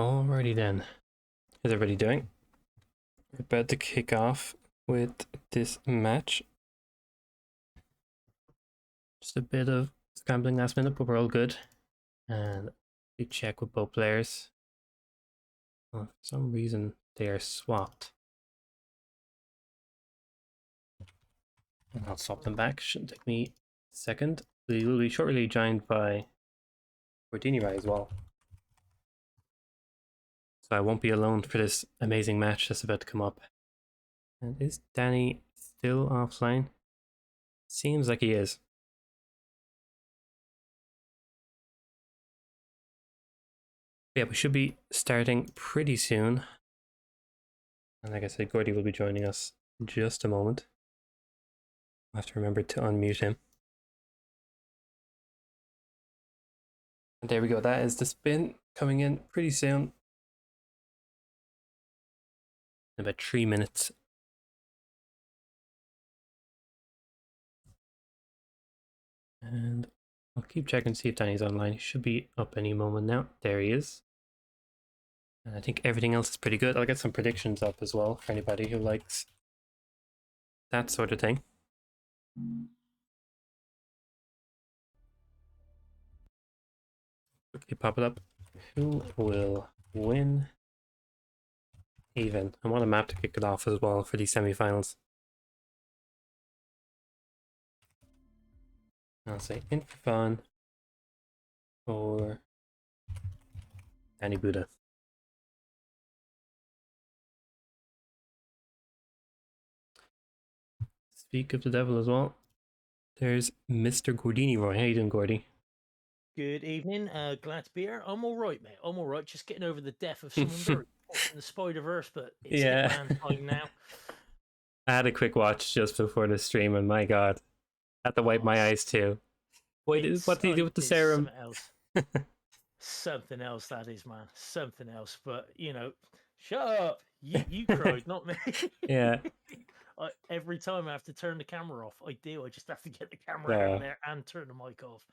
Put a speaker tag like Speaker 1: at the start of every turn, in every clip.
Speaker 1: Alrighty then. How's everybody doing? We're about to kick off with this match. Just a bit of scrambling last minute, but we're all good. And we check with both players. Oh, for some reason they are swapped. And I'll swap them back. Shouldn't take me a second. We will be shortly joined by Gordy as well. So I won't be alone for this amazing match that's about to come up. And is Danny still offline? Seems like he is. Yeah, we should be starting pretty soon. And like I said, Gordy will be joining us in just a moment. I'll have to remember to unmute him. And there we go, that is the spin coming in pretty soon. In about 3 minutes. And I'll keep checking to see if Danny's online. He should be up any moment now. There he is. And I think everything else is pretty good. I'll get some predictions up as well for anybody who likes that sort of thing. Quickly pop it up. Who will win? Even. I want a map to kick it off as well for these semi-finals. I'll say In4Fun or DaniButa. speak of the devil as well, there's Mr. Gordini Roy. How you doing, Gordy?
Speaker 2: Good evening. Glad to be here. I'm all right, mate. I'm all right. Just getting over the death of someone very important in the Spider-Verse, but it's
Speaker 1: Yeah.
Speaker 2: Hitman time now.
Speaker 1: I had a quick watch just before the stream, and my god, I had to wipe
Speaker 2: Oh,
Speaker 1: my eyes too. What did he do with the
Speaker 2: it's
Speaker 1: serum?
Speaker 2: something else. Something else that is, man. Something else. But shut up. You cried, not me.
Speaker 1: Yeah.
Speaker 2: Every time I have to turn the camera off, I do. I just have to get the camera out of
Speaker 1: Uh,
Speaker 2: there and turn the mic off.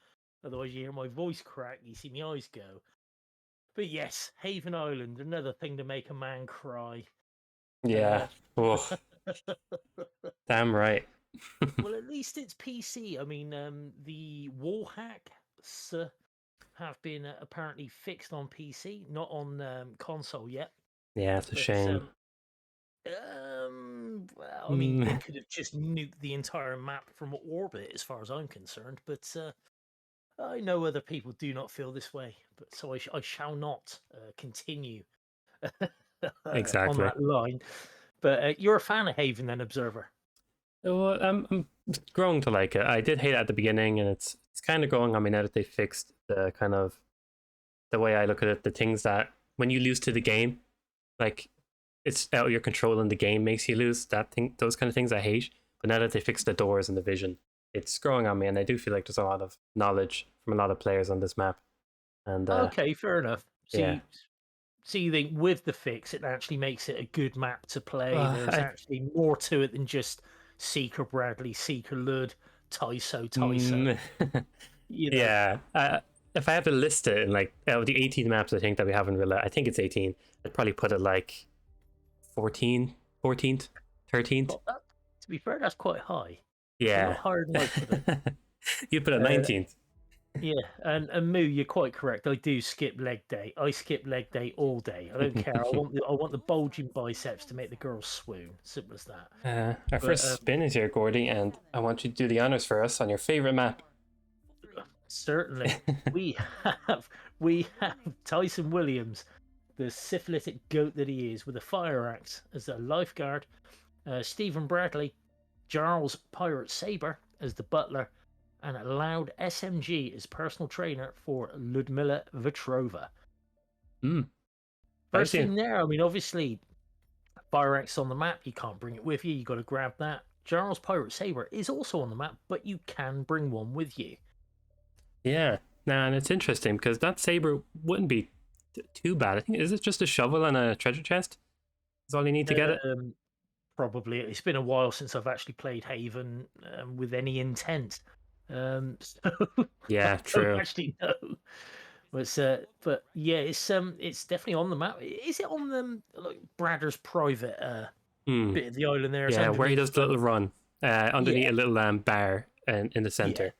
Speaker 2: Otherwise, you hear my voice crack. You see my eyes go. But yes, Haven Island, another thing to make a man cry.
Speaker 1: yeah.
Speaker 2: Uh,
Speaker 1: Oh, damn right.
Speaker 2: well, at least it's PC. I mean, the wall hacks have been apparently fixed on PC, not on console yet.
Speaker 1: Yeah, it's a
Speaker 2: But
Speaker 1: shame.
Speaker 2: well, I mean, they
Speaker 1: Mm,
Speaker 2: could have just nuked the entire map from orbit, as far as I'm concerned. But I know other people do not feel this way. But so I shall not continue on
Speaker 1: exactly.
Speaker 2: that line. But you're a fan of Haven, then, Observer.
Speaker 1: Well, I'm growing to like it. I did hate it at the beginning, and it's kind of growing on me now that they fixed the kind of the way I look at it. The things that when you lose to the game, like it's out of your control and the game makes you lose. That thing, those kind of things I hate. But now that they fixed the doors and the vision, it's growing on me, and I do feel like there's a lot of knowledge from a lot of players on this map. And
Speaker 2: Okay, fair enough.
Speaker 1: yeah,
Speaker 2: So you think with the fix, it actually makes it a good map to play. There's
Speaker 1: I
Speaker 2: actually more to it than just Seeker Bradley, Seeker Lud, Tyso.
Speaker 1: mm,
Speaker 2: You know,
Speaker 1: yeah. If I had to list it in like out of the 18 maps I think that we have in Roulette, I think it's 18. I'd probably put it like 14, 14th, 13th.
Speaker 2: well, to be fair, that's quite high. It's a lot
Speaker 1: Yeah.
Speaker 2: higher than I put it.
Speaker 1: You put it
Speaker 2: Uh,
Speaker 1: 19th.
Speaker 2: yeah, and Moo, you're quite correct. I do skip leg day. I skip leg day all day. I don't care. I want the bulging biceps to make the girls swoon. Simple as that.
Speaker 1: Our
Speaker 2: But
Speaker 1: first spin is here, Gordy, and I want you to do the honors for us on your favorite map.
Speaker 2: certainly, we we have Tyson Williams, the syphilitic goat that he is, with a fire axe as a lifeguard. Stephen Bradley, Charles Pirate Saber as the butler, and a loud SMG as personal trainer for Ludmila Vetrova.
Speaker 1: Hmm.
Speaker 2: First
Speaker 1: Spicy.
Speaker 2: thing there, I mean, obviously, fire axe on the map, you can't bring it with you. You got to grab that. Charles Pirate Saber is also on the map, but you can bring one with you.
Speaker 1: Yeah. Nah, and it's interesting because that saber wouldn't be too bad. I think is it just a shovel and a treasure chest? Is all you need to get it?
Speaker 2: Um, Probably it's been a while since I've actually played Haven with any intent, so I
Speaker 1: Yeah,
Speaker 2: don't
Speaker 1: true.
Speaker 2: actually know. But yeah, it's definitely on the map. Is it on the like Bradder's private
Speaker 1: Hmm.
Speaker 2: bit of the island there? It's
Speaker 1: Yeah, where he
Speaker 2: underneath.
Speaker 1: does the little run, underneath
Speaker 2: Yeah,
Speaker 1: a little bar in the
Speaker 2: yeah.
Speaker 1: center.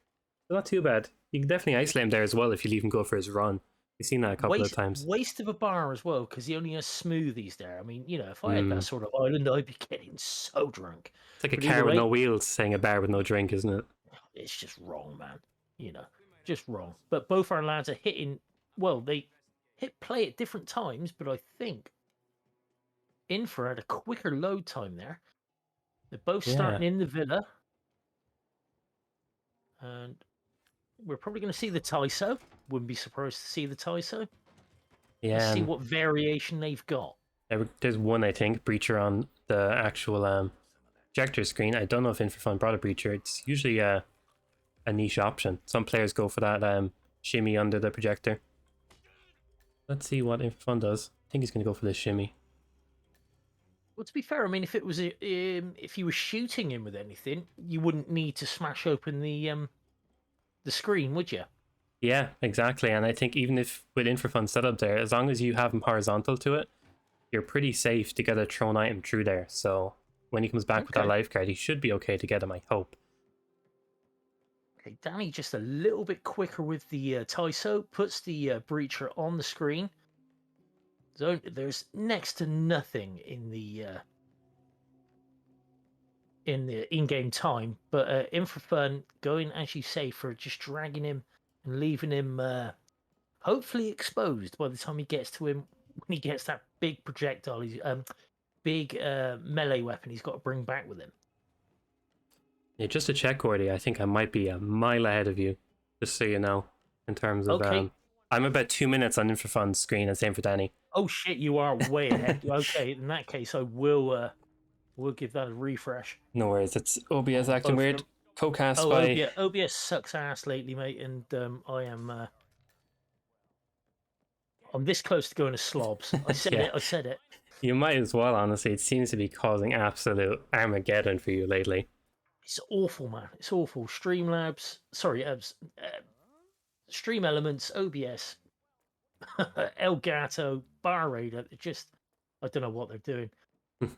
Speaker 1: Not too bad. You can definitely isolate him there as well if you leave him go for his run. We've seen that a couple of times.
Speaker 2: Waste of a bar as well because he only has smoothies there. I mean, if I had
Speaker 1: Hmm.
Speaker 2: that sort of island, I'd be getting so drunk.
Speaker 1: It's like a
Speaker 2: But either
Speaker 1: car with no
Speaker 2: way,
Speaker 1: wheels saying a bar with no drink, isn't it?
Speaker 2: it's just wrong, man. You know, just wrong. But both our lads are hitting. Well, they hit play at different times, but I think Infor had a quicker load time there. They're both
Speaker 1: Yeah.
Speaker 2: starting in the villa, and we're probably going to see the Tyso. Wouldn't be surprised to see the Tyso. Let's
Speaker 1: Yeah,
Speaker 2: see
Speaker 1: and
Speaker 2: what variation they've got.
Speaker 1: there's one, I think, breacher on the actual projector screen. I don't know if In4Fun brought a breacher. It's usually a niche option. Some players go for that shimmy under the projector. Let's see what In4Fun does. I think he's going to go for the shimmy.
Speaker 2: Well, to be fair, I mean, if it was if you were shooting him with anything, you wouldn't need to smash open the screen, would you?
Speaker 1: Yeah, exactly. And I think even if with In4Fun setup there, as long as you have him horizontal to it, you're pretty safe to get a thrown item through there. So when he comes back with that
Speaker 2: Okay.
Speaker 1: life card, he should be okay to get him, I hope.
Speaker 2: Okay, Danny just a little bit quicker with the Tyso, puts the breacher on the screen. So there's next to nothing in the in-game time, but In4Fun going, as you say, for just dragging him and leaving him hopefully exposed by the time he gets to him when he gets that big projectile, big melee weapon he's got to bring back with him.
Speaker 1: Yeah, just to check, Gordy, I think I might be a mile ahead of you, just so you know, in terms of
Speaker 2: Okay.
Speaker 1: I'm about 2 minutes on In4Fun's screen, and same for Danny.
Speaker 2: Oh shit, you are way ahead. Okay, in that case, I will give that a refresh.
Speaker 1: No worries, it's OBS
Speaker 2: On
Speaker 1: acting
Speaker 2: both of
Speaker 1: weird.
Speaker 2: them.
Speaker 1: Co-cast
Speaker 2: Oh,
Speaker 1: by
Speaker 2: OBS sucks ass lately, mate, and I am I'm this close to going to slobs. I said
Speaker 1: yeah.
Speaker 2: it. I said it.
Speaker 1: You might as well, honestly. It seems to be causing absolute Armageddon for you lately.
Speaker 2: It's awful, man. It's awful. Streamlabs, sorry, Stream Elements, OBS, Elgato, Bar Raider. Just, I don't know what they're doing.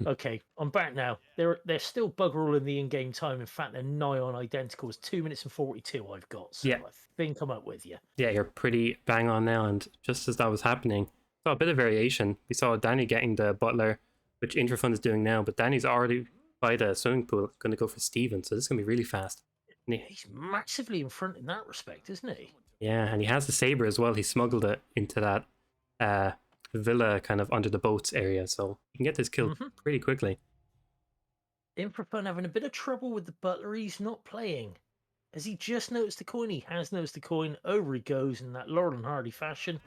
Speaker 2: Okay, I'm back now. They're still bugger all in the in-game time. In fact, they're nigh on identical. It's 2 minutes and 42 I've got. So
Speaker 1: Yeah,
Speaker 2: I think I'm up with you.
Speaker 1: yeah, you're pretty bang on now. And just as that was happening, saw a bit of variation. We saw Danny getting the butler, which In4Fun is doing now, but Danny's already by the swimming pool, going to go for Steven. So this is going to be really fast.
Speaker 2: He's massively in front in that respect, isn't he?
Speaker 1: Yeah, and he has the saber as well. He smuggled it into that uh, villa kind of under the boats area, so he can get this killed pretty quickly.
Speaker 2: In4Fun having a bit of trouble with the butler. He's not playing. Has he just noticed the coin? He has noticed the coin. Over he goes in that Laurel and Hardy fashion.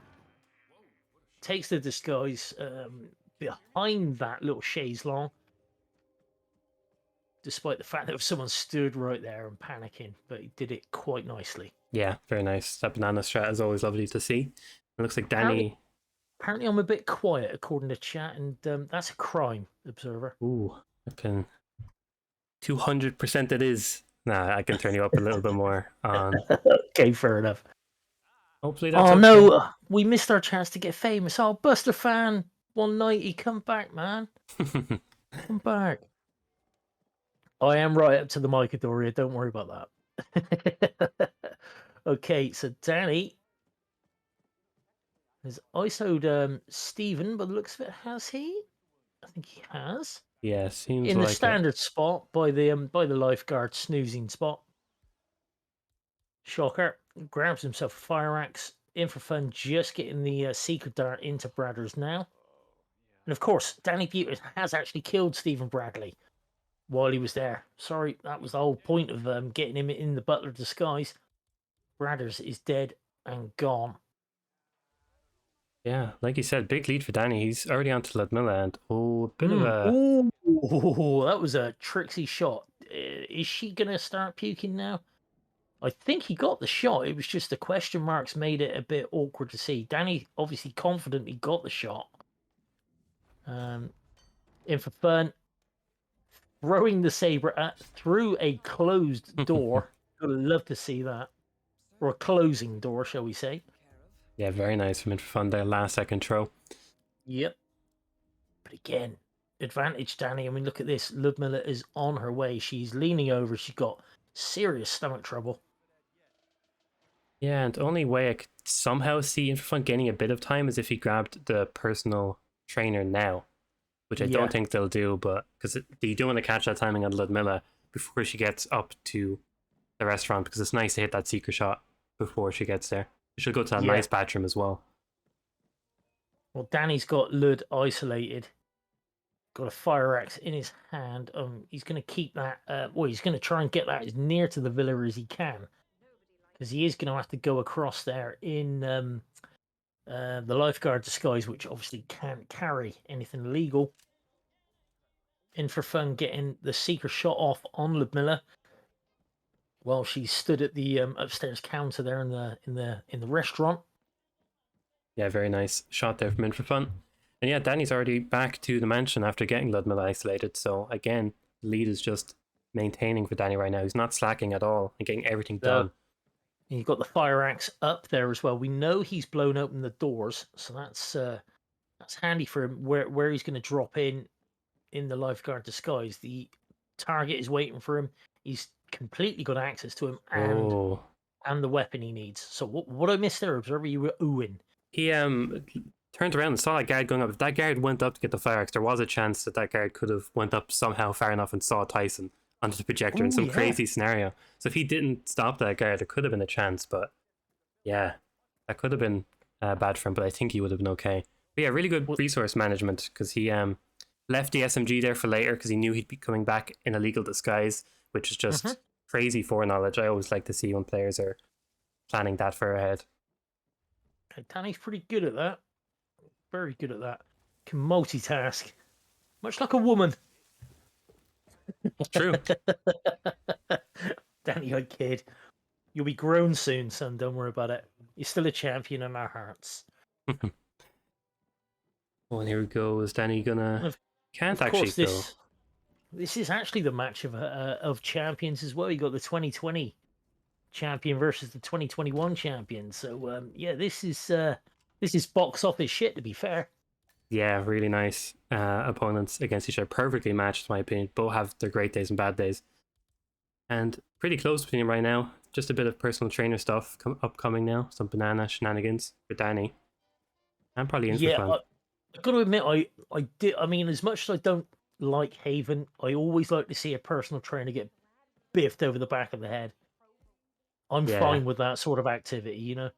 Speaker 2: Takes the disguise behind that little chaise long. Despite the fact that someone stood right there and panicking, but he did it quite nicely.
Speaker 1: Yeah, very nice. That banana strat is always lovely to see. It looks like Danny.
Speaker 2: Apparently I'm a bit quiet according to chat, and that's a crime, Observer.
Speaker 1: Ooh, I can 200% it is. Nah, I can turn you up a little bit more on.
Speaker 2: Okay, fair enough.
Speaker 1: Hopefully that's
Speaker 2: Oh
Speaker 1: okay.
Speaker 2: no, we missed our chance to get famous. Oh, Buster fan 190, come back, man. Come back. I am right up to the mic, Adoria. Don't worry about that. Okay, so Danny has ISO'd Stephen, by the looks of it, has he? I think he has.
Speaker 1: Yeah, seems
Speaker 2: In the
Speaker 1: like it.
Speaker 2: standard spot by the lifeguard snoozing spot. Shocker. Grabs himself a fire axe. In4Fun just getting the secret dart into Bradders now. And of course, DaniButa has actually killed Stephen Bradley while he was there. Sorry, that was the whole point of getting him in the butler disguise. Bradders is dead and gone.
Speaker 1: Yeah, like you said, big lead for Danny. He's already on to Ludmilla, and oh, a bit of a.
Speaker 2: Ooh, that was a tricksy shot. Is she going to start puking now? I think he got the shot. It was just the question marks made it a bit awkward to see. Danny obviously confident he got the shot. In4Fun, throwing the saber through a closed door. I'd love to see that. Or a closing door, shall we say.
Speaker 1: Yeah, very nice from In4Fun there. Last second throw.
Speaker 2: Yep. But again, advantage Danny. I mean, look at this. Ludmilla is on her way. She's leaning over. She's got serious stomach trouble.
Speaker 1: Yeah, and the only way I could somehow see In4Fun gaining a bit of time is if he grabbed the personal trainer now, which I don't think they'll do, but because they do want to catch that timing on Ludmilla before she gets up to the restaurant, because it's nice to hit that secret shot before she gets there. She'll go to that nice bathroom as well.
Speaker 2: Well, Danny's got Lud isolated. Got a fire axe in his hand. He's going to keep that. Well, he's going to try and get that as near to the villa as he can, because he is going to have to go across there in the lifeguard disguise, which obviously can't carry anything illegal. In4Fun getting the secret shot off on Ludmilla while she stood at the upstairs counter there in the restaurant.
Speaker 1: Yeah, very nice shot there from In4Fun. And yeah, Danny's already back to the mansion after getting Ludmilla isolated. So again, lead is just maintaining for Danny right now. He's not slacking at all and getting everything done.
Speaker 2: You've got the fire axe up there as well. We know he's blown open the doors, so that's handy for him. Where he's going to drop in the lifeguard disguise, the target is waiting for him. He's completely got access to him and the weapon he needs. So what I missed there, Observer, you were oohing.
Speaker 1: He turned around and saw that guard going up. If that guard went up to get the fire axe, there was a chance that guard could have went up somehow far enough and saw Tyson onto the projector in some crazy scenario. So if he didn't stop that guard, there could have been a chance. But yeah, that could have been bad for him. But I think he would have been okay. But yeah, really good resource management, because he Left the SMG there for later because he knew he'd be coming back in a legal disguise, which is
Speaker 2: Hmm.
Speaker 1: just crazy foreknowledge. I always like to see when players are planning that far ahead.
Speaker 2: Danny's pretty good at that. Very good at that. Can multitask, much like a woman.
Speaker 1: It's true.
Speaker 2: Danny, I kid. You'll be grown soon, son. Don't worry about it. You're still a champion in our hearts.
Speaker 1: Oh, and here we go. Is Danny gonna?
Speaker 2: Of,
Speaker 1: Can't
Speaker 2: of
Speaker 1: actually
Speaker 2: course,
Speaker 1: kill.
Speaker 2: this is actually the match of champions as well. You got the 2020 champion versus the 2021 champion. So yeah, this is box office shit. To be fair.
Speaker 1: Yeah, really nice opponents against each other. Perfectly matched, in my opinion. Both have their great days and bad days. And pretty close between them right now. Just a bit of personal trainer stuff upcoming now. Some banana shenanigans for Danny. I'm probably in for
Speaker 2: Yeah,
Speaker 1: fun.
Speaker 2: I've got to admit, I did. I mean, as much as I don't like Haven, I always like to see a personal trainer get biffed over the back of the head. I'm
Speaker 1: Yeah.
Speaker 2: fine with that sort of activity, you know.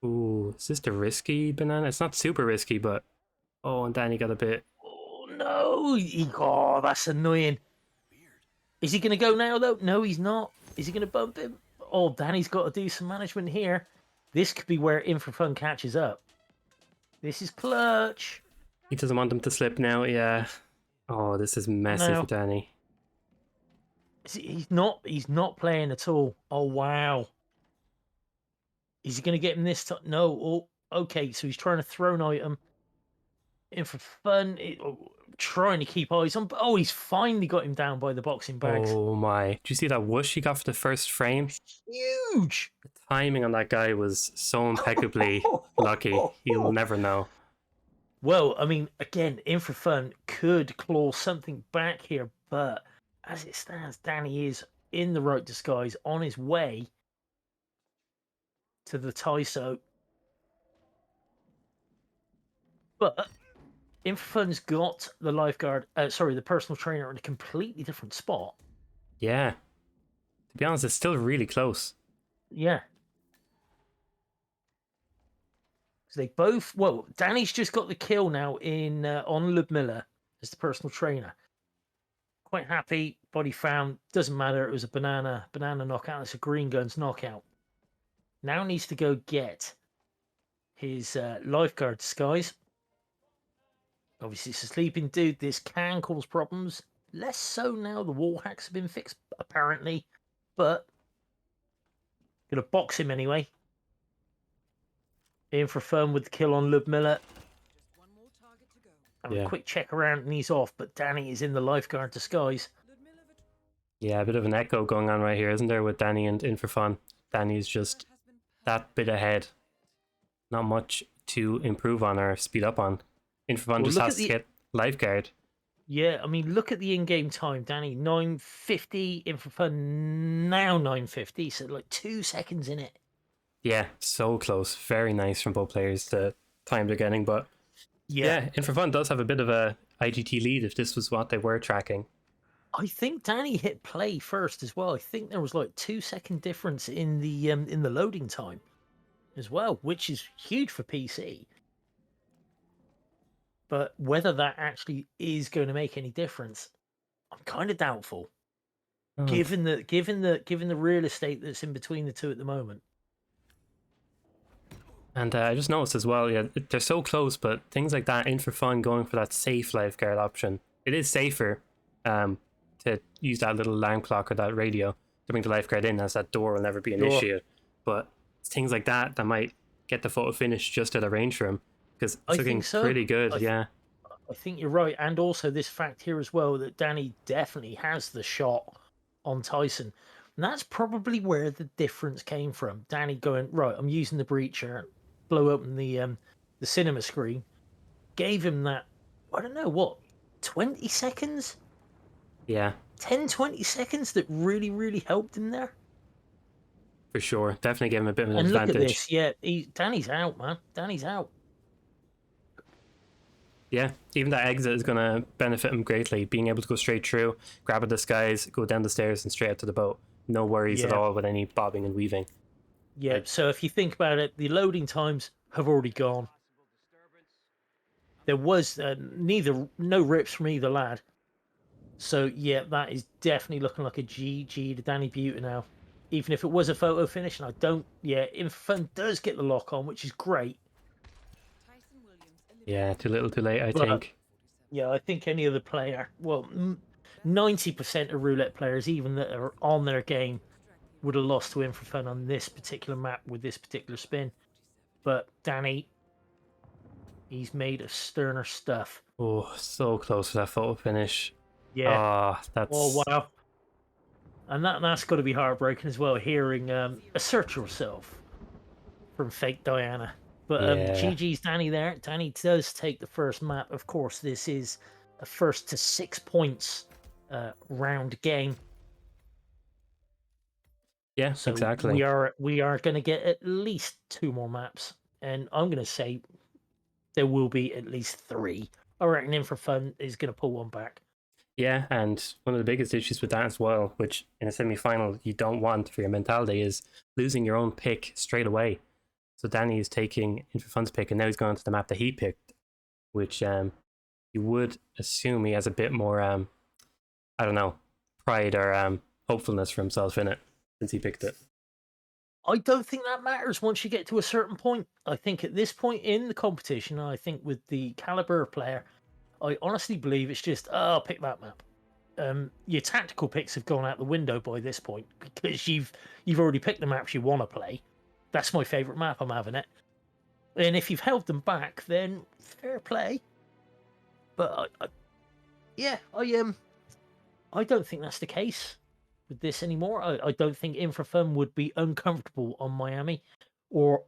Speaker 1: Ooh, is this the risky banana? It's not super risky, but oh, and Danny got a bit.
Speaker 2: Oh no! Oh, that's annoying. Is he going to go now though? No, he's not. Is he going to bump him? Oh, Danny's got to do some management here. This could be where In4Fun catches up. This is clutch.
Speaker 1: He doesn't want them to slip now. Yeah. Oh, this is messy for
Speaker 2: No,
Speaker 1: Danny.
Speaker 2: he's not. He's not playing at all. Oh wow. Is he going to get him this time? No. Oh, okay. So he's trying to throw an item In4Fun. Trying to keep eyes on. Oh, he's finally got him down by the boxing bags.
Speaker 1: Oh my. Do you see that whoosh he got for the first frame?
Speaker 2: Huge.
Speaker 1: The timing on that guy was so impeccably lucky. You'll never know.
Speaker 2: Well, I mean, again, In4Fun could claw something back here, but as it stands, Danny is in the right disguise on his way to the Taiso. But In4Fun's got the lifeguard, sorry, the personal trainer in a completely different spot.
Speaker 1: Yeah. To be honest, it's still really close.
Speaker 2: Yeah. So they both, well, Danny's just got the kill now in on Ludmilla as the personal trainer. Quite happy, body found, doesn't matter, it was a banana knockout, it's a green guns knockout. Now needs to go get his lifeguard disguise. Obviously, it's a sleeping dude. This can cause problems. Less so now. The wall hacks have been fixed, apparently. But gonna box him anyway. In4Fun with the kill on Ludmilla. Have a
Speaker 1: Yeah.
Speaker 2: quick check around and he's off. But Danny is in the lifeguard disguise.
Speaker 1: Yeah, a bit of an echo going on right here, isn't there, with Danny and In4Fun? Danny's just that bit ahead. Not much to improve on or speed up on. In4Fun
Speaker 2: Well,
Speaker 1: just
Speaker 2: look
Speaker 1: has
Speaker 2: at
Speaker 1: to
Speaker 2: the
Speaker 1: get lifeguard.
Speaker 2: yeah. I mean, look at the in-game time, Danny. 9:50. In4Fun now 9:50. So like 2 seconds in it.
Speaker 1: Yeah, so close. Very nice from both players, the time they're getting. But
Speaker 2: Yeah.
Speaker 1: yeah, In4Fun does have a bit of a IGT lead if this was what they were tracking.
Speaker 2: I think Danny hit play first as well. I think there was like 2 second difference in the loading time as well, which is huge for PC. But whether that actually is going to make any difference, I'm kind of doubtful.
Speaker 1: Oh,
Speaker 2: Given the real estate that's in between the two at the moment.
Speaker 1: and I just noticed as well, yeah, they're so close, but things like that, In4Fun going for that safe lifeguard option. It is safer to use that little alarm clock or that radio to bring the lifeguard in, as that door will never be an
Speaker 2: Sure.
Speaker 1: issue. But it's things like that that might get the photo finish just at a range for him, because it's
Speaker 2: I
Speaker 1: looking
Speaker 2: think so.
Speaker 1: pretty good, yeah.
Speaker 2: I think you're right, and also this fact here as well that Danny definitely has the shot on Tyson. And that's probably where the difference came from. Danny going, right, I'm using the breacher, blow open the cinema screen, gave him that, I don't know, what, 20 seconds?
Speaker 1: Yeah,
Speaker 2: 10, 20 seconds that really, really helped him there.
Speaker 1: for sure. Definitely gave him a bit of an
Speaker 2: And look at
Speaker 1: advantage.
Speaker 2: this, yeah, Danny's out, man. Danny's out.
Speaker 1: Yeah, even that exit is going to benefit him greatly. Being able to go straight through, grab a disguise, go down the stairs and straight out to the boat. No worries at
Speaker 2: Yeah.
Speaker 1: all with any bobbing and weaving.
Speaker 2: Yeah,
Speaker 1: Like,
Speaker 2: so if you think about it, the loading times have already gone. there was no rips from either lad. So yeah, that is definitely looking like a GG to DaniButa now. Even if it was a photo finish, and I don't, yeah, In4Fun does get the lock on, which is great.
Speaker 1: Yeah, too little, too late, I
Speaker 2: But
Speaker 1: think.
Speaker 2: yeah, I think any other player, well, 90% of roulette players, even that are on their game, would have lost to In4Fun on this particular map with this particular spin. But Danny, he's made of sterner stuff.
Speaker 1: Oh, so close to that photo finish.
Speaker 2: Yeah.
Speaker 1: Ah,
Speaker 2: Oh
Speaker 1: that's
Speaker 2: wow. And that's got to be heartbreaking as well, hearing "Assert Yourself" from Fake Diana. But
Speaker 1: yeah.
Speaker 2: GG's Danny there. Danny does take the first map. Of course, this is a first to 6 points round game.
Speaker 1: Yeah,
Speaker 2: So we
Speaker 1: exactly.
Speaker 2: are going to get at least 2 more maps, and I'm going to say there will be at least 3. I reckon In4Fun is going to pull one back.
Speaker 1: Yeah, and one of the biggest issues with that as well, which in a semi-final you don't want for your mentality, is losing your own pick straight away. So Danny is taking In4Fun's pick, and now he's going to the map that he picked, which you would assume he has a bit more I don't know, pride or hopefulness for himself in it since he picked it.
Speaker 2: I don't think that matters once you get to a certain point. I think at this point in the competition, I think with the caliber of player, I honestly believe it's just, oh, pick that map. Your tactical picks have gone out the window by this point because you've already picked the maps you want to play. That's my favourite map. I'm having it. And if you've held them back, then fair play. But yeah, I don't think that's the case with this anymore. I don't think In4Fun would be uncomfortable on Miami or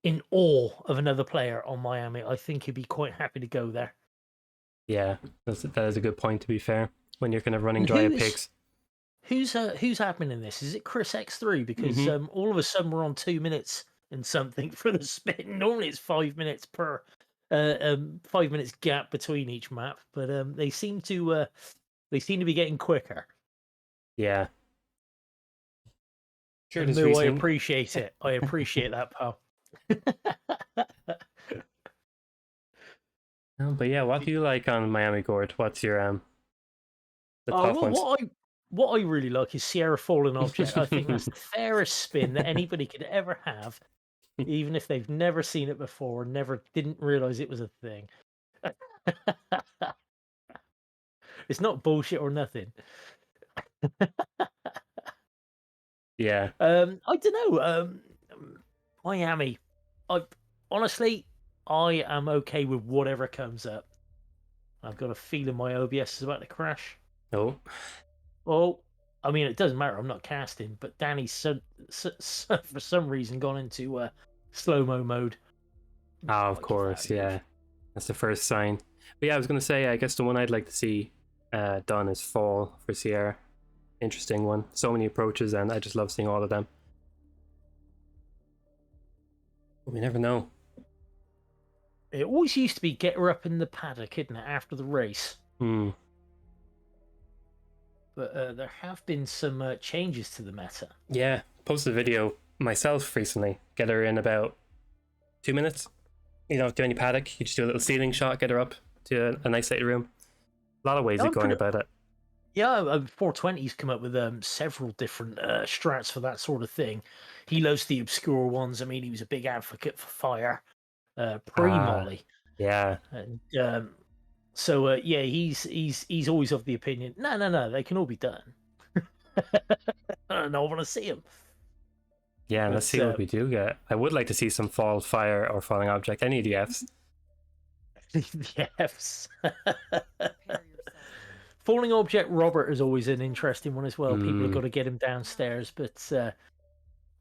Speaker 2: in awe of another player on Miami. I think he'd be quite happy to go there.
Speaker 1: Yeah, that is a good point, to be fair, when you're kind of running
Speaker 2: And
Speaker 1: dry of picks.
Speaker 2: who's admin in this? Is it Chris X3? Because
Speaker 1: Mm-hmm.
Speaker 2: all of a sudden we're on 2 minutes and something for the spin. Normally it's 5 minutes per 5 minutes gap between each map, but they seem to be getting quicker.
Speaker 1: Yeah. Sure,
Speaker 2: And
Speaker 1: there's
Speaker 2: Moo, I
Speaker 1: reasoning.
Speaker 2: appreciate it. I appreciate that, pal.
Speaker 1: But yeah, what do you like on Miami Gord? What's your the
Speaker 2: Oh
Speaker 1: top
Speaker 2: well,
Speaker 1: ones?
Speaker 2: what I really like is Sierra Fallen Object. I think that's the fairest spin that anybody could ever have, even if they've never seen it before, didn't realize it was a thing. It's not bullshit or nothing.
Speaker 1: Yeah.
Speaker 2: I don't know. Miami. I honestly, I am okay with whatever comes up. I've got a feeling my OBS is about to crash.
Speaker 1: Oh.
Speaker 2: Oh, I mean, it doesn't matter. I'm not casting, but Danny's for some reason gone into slow-mo mode.
Speaker 1: Ah, of
Speaker 2: Might give that
Speaker 1: course.
Speaker 2: a go.
Speaker 1: Yeah, that's the first sign. But yeah, I was gonna say, I guess the one I'd like to see done is Fall for Sierra. Interesting one. So many approaches, and I just love seeing all of them. But we never know.
Speaker 2: It always used to be get her up in the paddock, isn't it, after the race?
Speaker 1: Hmm.
Speaker 2: But there have been some changes to the meta.
Speaker 1: Yeah, posted a video myself recently. Get her in about 2 minutes. You don't do any paddock. You just do a little ceiling shot, get her up to a nice little room. A lot of ways of
Speaker 2: I'm
Speaker 1: going
Speaker 2: pretty,
Speaker 1: about it.
Speaker 2: yeah, 420's come up with several different strats for that sort of thing. He loves the obscure ones. I mean, he was a big advocate for fire
Speaker 1: Ah,
Speaker 2: pre-Molly.
Speaker 1: yeah.
Speaker 2: And so yeah, he's always of the opinion. No, they can all be done. And I want to see them.
Speaker 1: Yeah, let's
Speaker 2: But
Speaker 1: see what we do get. I would like to see some fall, fire, or falling object. Any of the Fs.
Speaker 2: yes, falling object Robert is always an interesting one as well. People have
Speaker 1: Mm.
Speaker 2: got to get him downstairs. But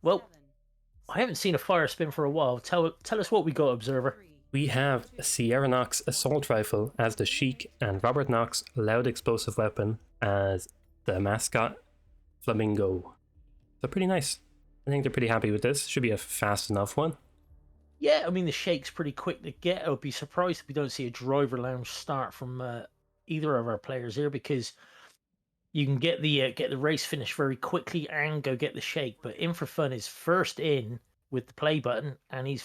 Speaker 2: well, I haven't seen a fire spin for a while. Tell us what we got, Observer.
Speaker 1: We have Sierra Knox assault rifle as the Sheik and Robert Knox loud explosive weapon as the mascot Flamingo. So pretty nice. I think they're pretty happy with this. Should be a fast enough one.
Speaker 2: Yeah, I mean the shake's pretty quick to get. I'll be surprised if we don't see a driver lounge start from either of our players here because you can get the race finished very quickly and go get the shake. But In4Fun is first in with the play button, and he's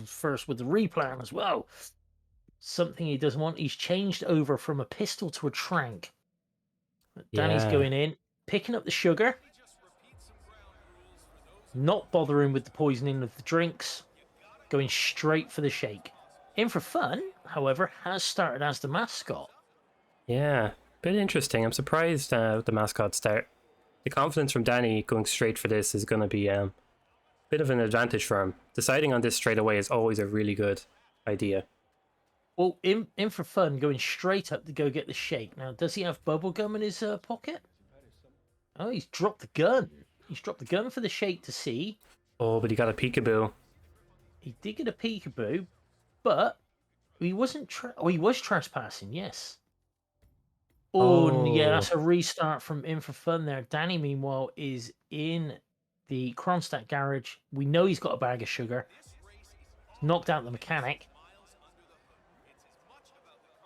Speaker 2: first with the replan as well. Something he doesn't want. He's changed over from a pistol to a trank. Danny's
Speaker 1: Yeah.
Speaker 2: going in, picking up the sugar, not bothering with the poisoning of the drinks, going straight for the shake. In4Fun, however, has started as the mascot.
Speaker 1: Yeah. Bit interesting. I'm surprised with the mascot start. The confidence from Danny going straight for this is going to be a bit of an advantage for him. Deciding on this straight away is always a really good idea.
Speaker 2: Well, In4Fun going straight up to go get the shake. Now, does he have bubble gum in his pocket? Oh, he's dropped the gun. He's dropped the gun for the shake to see.
Speaker 1: Oh, but he got a peekaboo.
Speaker 2: He did get a peekaboo, but he wasn't. He was trespassing. Yes. Oh, and yeah,
Speaker 1: Oh.
Speaker 2: that's a restart from In4Fun there. Danny, meanwhile, is in the Kronstadt garage. We know he's got a bag of sugar. Knocked out the mechanic.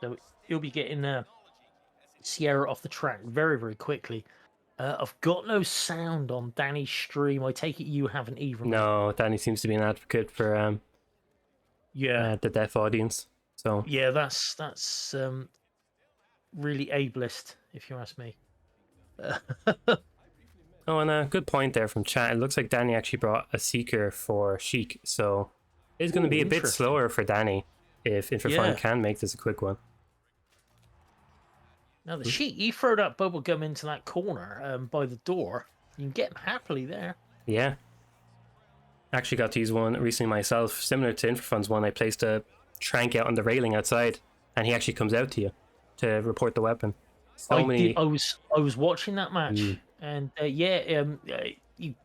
Speaker 2: So he'll be getting Sierra off the track very, very quickly. I've got no sound on Danny's stream. I take it you haven't either, mate.
Speaker 1: No, Danny seems to be an advocate for
Speaker 2: Yeah.
Speaker 1: the deaf audience. So
Speaker 2: Yeah, that's really ableist, if you ask me.
Speaker 1: oh, and a good point there from chat. It looks like Danny actually brought a seeker for Sheik, so it's going to be a bit
Speaker 2: Interesting.
Speaker 1: slower for Danny if In4Fun
Speaker 2: Yeah.
Speaker 1: can make this a quick one.
Speaker 2: Now the sheet, you throw that bubble gum into that corner by the door, you can get him happily there.
Speaker 1: Yeah. Actually got to use one recently myself, similar to In4Fun's one. I placed a trank out on the railing outside, and he actually comes out to you to report the weapon. So many.
Speaker 2: I was watching that match, and you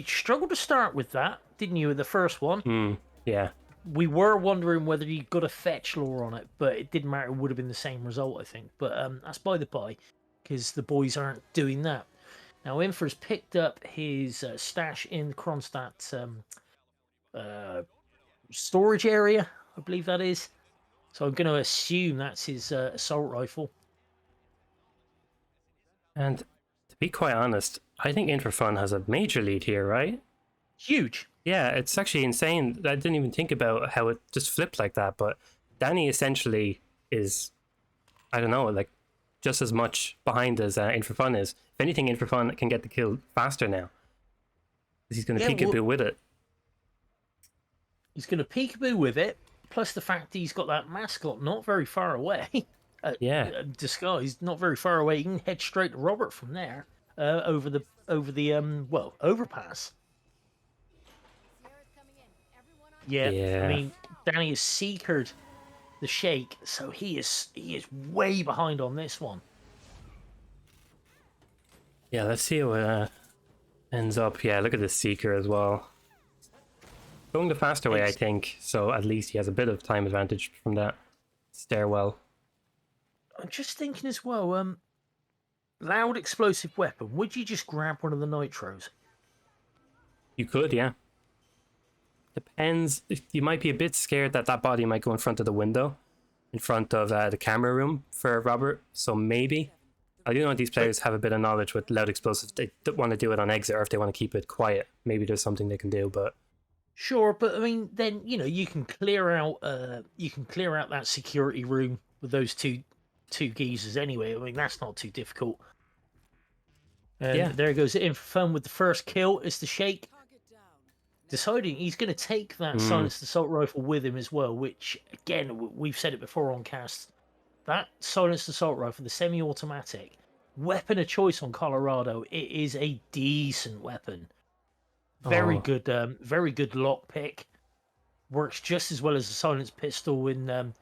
Speaker 2: struggled to start with that, didn't you? The first one,
Speaker 1: Yeah.
Speaker 2: we were wondering whether you got a fetch law on it, but it didn't matter. It would have been the same result, I think. But that's by the by, because the boys aren't doing that. Now, Infer's picked up his stash in Kronstadt storage area, I believe that is. So I'm going to assume that's his assault rifle.
Speaker 1: And to be quite honest, I think In4Fun has a major lead here, right?
Speaker 2: Huge.
Speaker 1: Yeah, it's actually insane. I didn't even think about how it just flipped like that, but Danny essentially is, I don't know, like just as much behind as In4Fun is. If anything, In4Fun can get the kill faster now. He's going to peekaboo with it.
Speaker 2: He's going to peekaboo with it, plus the fact he's got that mascot not very far away.
Speaker 1: Yeah.
Speaker 2: Disguised, not very far away. You can head straight to Robert from there, over the overpass. Yeah, I mean, Danny has seekered the shake, so he is way behind on this one.
Speaker 1: Yeah, let's see how it ends up. Yeah, look at the seeker as well. Going the faster way, I think, so at least he has a bit of time advantage from that stairwell.
Speaker 2: I'm just thinking as well, loud explosive weapon, would you just grab one of the nitros?
Speaker 1: You could, yeah. Depends. You might be a bit scared that that body might go in front of the window, in front of the camera room for Robert, so maybe. I do know these players have a bit of knowledge with loud explosives. They don't want to do it on exit, or if they want to keep it quiet, maybe there's something they can do, but...
Speaker 2: Sure, but I mean, then, you know, you can clear out that security room with those two geezers anyway. I mean, that's not too difficult. And
Speaker 1: yeah,
Speaker 2: there goes In4Fun with the first kill. It's the shake. Deciding he's going to take that silenced assault rifle with him as well, which, again, we've said it before on cast. That silenced assault rifle, the semi-automatic, weapon of choice on Colorado, it is a decent weapon. Very good lockpick. Works just as well as a silenced pistol in,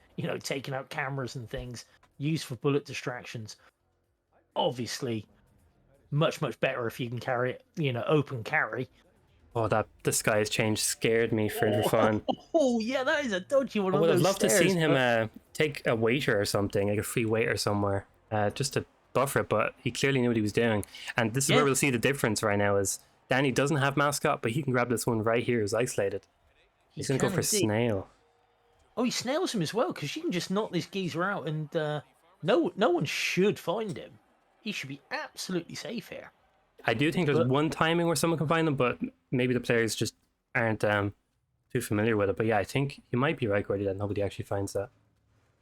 Speaker 2: taking out cameras and things. Used for bullet distractions. Obviously, much, much better if you can carry it, open carry.
Speaker 1: Oh, that disguise change scared me for fun.
Speaker 2: Oh, yeah, that is a dodgy one.
Speaker 1: I would have loved to
Speaker 2: stairs,
Speaker 1: seen him take a waiter or something, like a free waiter somewhere, just to buffer it, but he clearly knew what he was doing. And this is where we'll see the difference right now is Danny doesn't have mascot, but he can grab this one right here who's isolated. He's going to go for Snail.
Speaker 2: Oh, he snails him as well, because you can just knock this geezer out and no one should find him. He should be absolutely safe here.
Speaker 1: I do think there's one timing where someone can find them, but maybe the players just aren't too familiar with it. But yeah, I think you might be right, Gordy, that nobody actually finds that.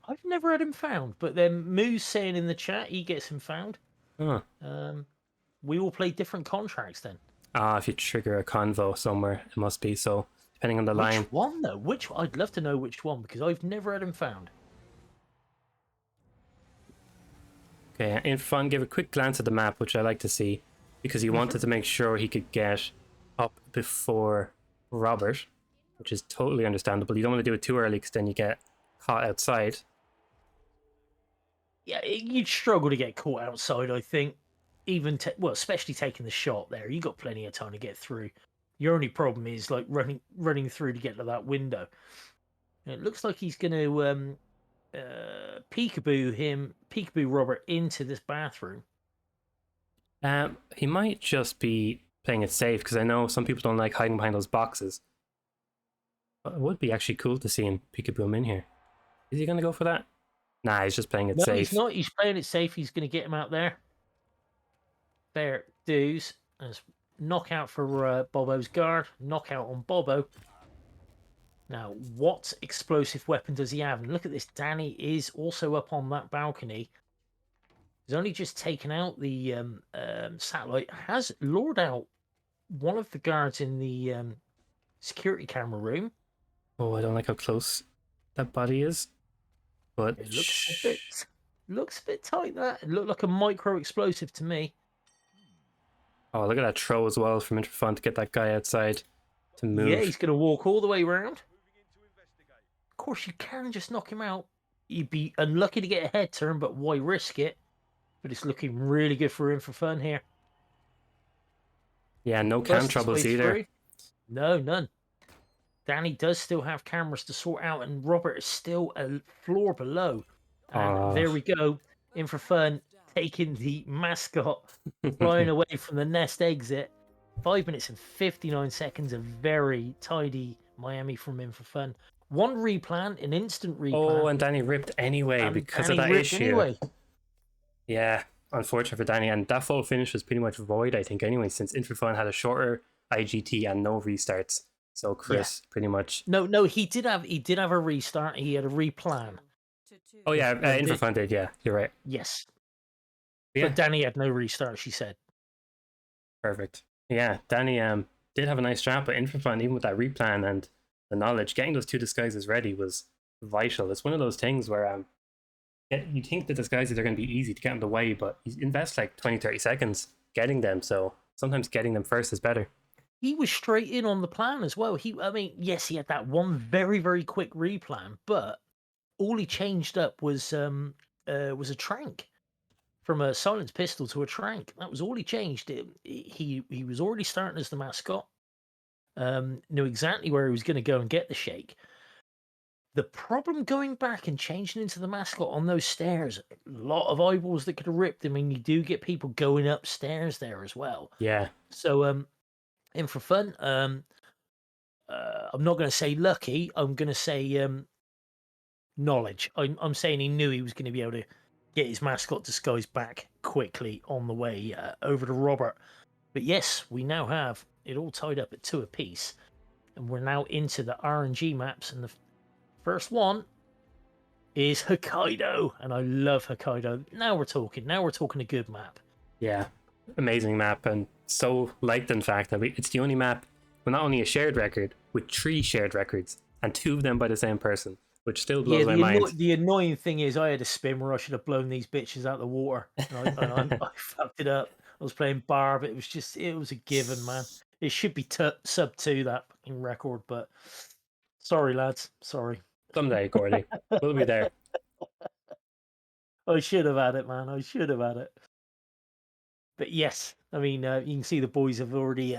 Speaker 2: I've never had him found, but then Moo's saying in the chat he gets him found.
Speaker 1: Huh.
Speaker 2: We all play different contracts then.
Speaker 1: Ah, if you trigger a convo somewhere, it must be. So, depending on the
Speaker 2: Which
Speaker 1: line.
Speaker 2: one though? Which I'd love to know which one because I've never had him found.
Speaker 1: Okay, In4Fun gave a quick glance at the map, which I like to see, because he wanted to make sure he could get up before Robert, which is totally understandable. You don't want to do it too early because then you get caught outside.
Speaker 2: Yeah, you'd struggle to get caught outside, I think. Even well, especially taking the shot there, you got plenty of time to get through. Your only problem is like running through to get to that window. And it looks like he's going to peekaboo Robert into this bathroom.
Speaker 1: He might just be playing it safe because I know some people don't like hiding behind those boxes. But it would be actually cool to see him peekaboo him in here. Is he going to go for that? Nah, he's just playing it
Speaker 2: No,
Speaker 1: safe.
Speaker 2: he's not. He's playing it safe. He's going to get him out there. There, dudes. There's knockout for Bobo's guard. Knockout on Bobo. Now, what explosive weapon does he have? And look at this. Danny is also up on that balcony. He's only just taken out the satellite. Has lured out one of the guards in the security camera room.
Speaker 1: Oh, I don't like how close that body is. But
Speaker 2: It looks a bit tight. That it looked like a micro explosive to me.
Speaker 1: oh, look at that throw as well from In4Fun to get that guy outside to move.
Speaker 2: Yeah, he's going to walk all the way around. Of course, you can just knock him out. You'd be unlucky to get a head turn, but why risk it? But it's looking really good for In4Fun here.
Speaker 1: Yeah, no cam troubles either.
Speaker 2: Through. No, none. Danny does still have cameras to sort out, and Robert is still a floor below. And there we go. In4Fun taking the mascot, flying away from the nest exit. 5 minutes and 59 seconds. A very tidy Miami from In4Fun. One replan, an instant replan.
Speaker 1: Oh, and Danny ripped anyway because of that issue. Anyway. Yeah, unfortunate for Danny. And that full finish was pretty much void, I think, anyway, since In4Fun had a shorter IGT and no restarts. So Chris pretty much.
Speaker 2: No, he did have a restart. He had a replan.
Speaker 1: Oh yeah, In4Fun did. Yeah, you're right.
Speaker 2: Yes,
Speaker 1: yeah.
Speaker 2: But Danny had no restart. She said.
Speaker 1: Perfect. Yeah, Danny did have a nice strat, but In4Fun, even with that replan and the knowledge, getting those two disguises ready was vital. It's one of those things where you think the disguises are going to be easy to get in the way, but you invest like 20-30 seconds getting them, so sometimes getting them first is better.
Speaker 2: He was straight in on the plan as well. I mean, yes, he had that one very, very quick replan, but all he changed up was a trank. From a silenced pistol to a trank. That was all he changed. He was already starting as the mascot. Knew exactly where he was going to go and get the shake. The problem going back and changing into the mascot on those stairs, a lot of eyeballs that could have ripped. I mean, you do get people going upstairs there as well.
Speaker 1: Yeah.
Speaker 2: So, In4Fun, I'm not going to say lucky. I'm going to say knowledge. I'm saying he knew he was going to be able to get his mascot disguise back quickly on the way over to Robert. But yes, we now have it all tied up at 2 apiece. And we're now into the RNG maps. And the first one is Hokkaido. And I love Hokkaido. Now we're talking a good map.
Speaker 1: Yeah, amazing map. And so liked, in fact, that it's the only map with not only a shared record, with 3 shared records. And 2 of them by the same person. Which still blows my mind.
Speaker 2: The annoying thing is I had a spin where I should have blown these bitches out the water. And I fucked it up. I was playing Barb. It was a given, man. It should be sub 2, that fucking record. But sorry, lads. Sorry.
Speaker 1: Someday, Gordy. We'll be there.
Speaker 2: I should have had it, man. I should have had it. But yes, I mean, you can see the boys have already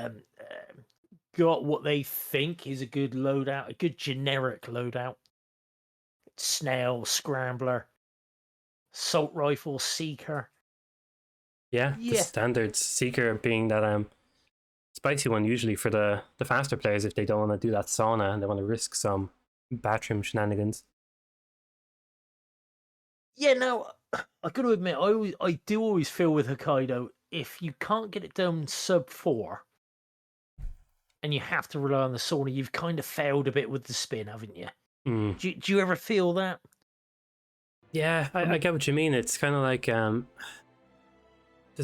Speaker 2: got what they think is a good loadout, a good generic loadout. Snail, Scrambler, Assault Rifle, Seeker.
Speaker 1: Yeah, the standards. Seeker being that spicy one usually for the faster players if they don't want to do that sauna and they want to risk some bathroom shenanigans.
Speaker 2: Yeah, now I got to admit, I do always feel with Hokkaido, if you can't get it done sub 4 and you have to rely on the sauna, you've kind of failed a bit with the spin, haven't you?
Speaker 1: Mm.
Speaker 2: Do you ever feel that?
Speaker 1: Yeah,
Speaker 2: I
Speaker 1: I
Speaker 2: mean,
Speaker 1: get what you mean. It's kind of like there's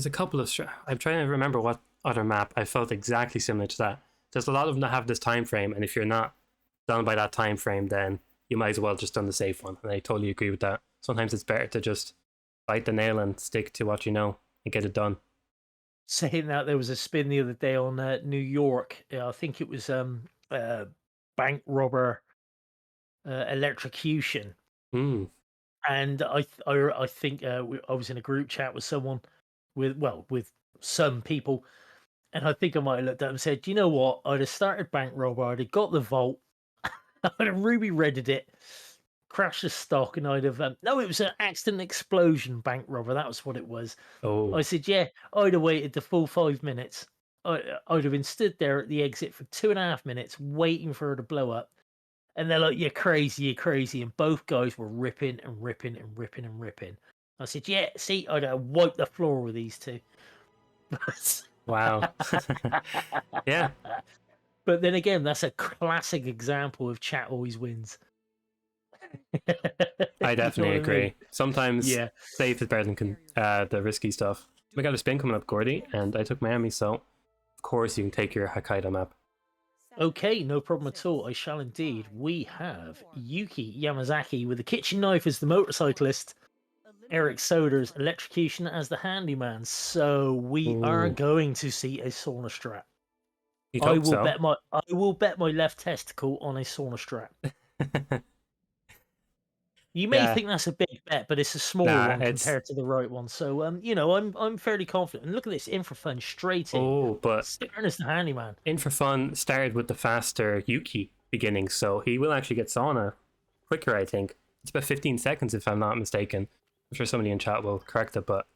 Speaker 1: a couple of. I'm trying to remember what other map I felt exactly similar to that. There's a lot of them that have this time frame, and if you're not done by that time frame, then you might as well just done the safe one. And I totally agree with that. Sometimes it's better to just bite the nail and stick to what you know and get it done.
Speaker 2: saying that, there was a spin the other day on New York. I think it was bank robber electrocution,
Speaker 1: Hmm.
Speaker 2: and I think I was in a group chat with someone with some people, and I think I might have looked up and said, you know what? I'd have started bank robber, I'd have got the vault, I'd have ruby redded it, crashed the stock, and I'd have no, it was an accident explosion bank robber. That was what it was. I
Speaker 1: Oh,
Speaker 2: said, yeah, I'd have waited the full 5 minutes. I'd have been stood there at the exit for 2.5 minutes waiting for her to blow up. And they're like, you're crazy, you're crazy. And both guys were ripping and ripping and ripping and ripping. I said, yeah, see, I'd have wiped the floor with these two.
Speaker 1: wow. Yeah,
Speaker 2: But then again, that's a classic example of chat always wins.
Speaker 1: I
Speaker 2: You know
Speaker 1: definitely
Speaker 2: what I mean?
Speaker 1: agree. Sometimes
Speaker 2: Yeah.
Speaker 1: safe is better than the risky stuff. We got a spin coming up, Gordy, and I took Miami, so of course you can take your Hokkaido map.
Speaker 2: Okay, no problem at all. I shall indeed. We have Yuki Yamazaki with the kitchen knife as the motorcyclist, Eric Soder's electrocution as the handyman. So we are
Speaker 1: Ooh,
Speaker 2: going to see a sauna strap.
Speaker 1: you'd hope so.
Speaker 2: I will bet my left testicle on a sauna strap. You may
Speaker 1: Yeah,
Speaker 2: think that's a big bet, but it's a small
Speaker 1: nah,
Speaker 2: one
Speaker 1: it's
Speaker 2: compared to the right one. So I'm fairly confident. And look at this, In4Fun straight in.
Speaker 1: oh, but
Speaker 2: Stern as the handyman.
Speaker 1: In4Fun started with the faster Yuki beginning, so he will actually get sauna quicker, I think. It's about 15 seconds if I'm not mistaken. I'm sure somebody in chat will correct it, but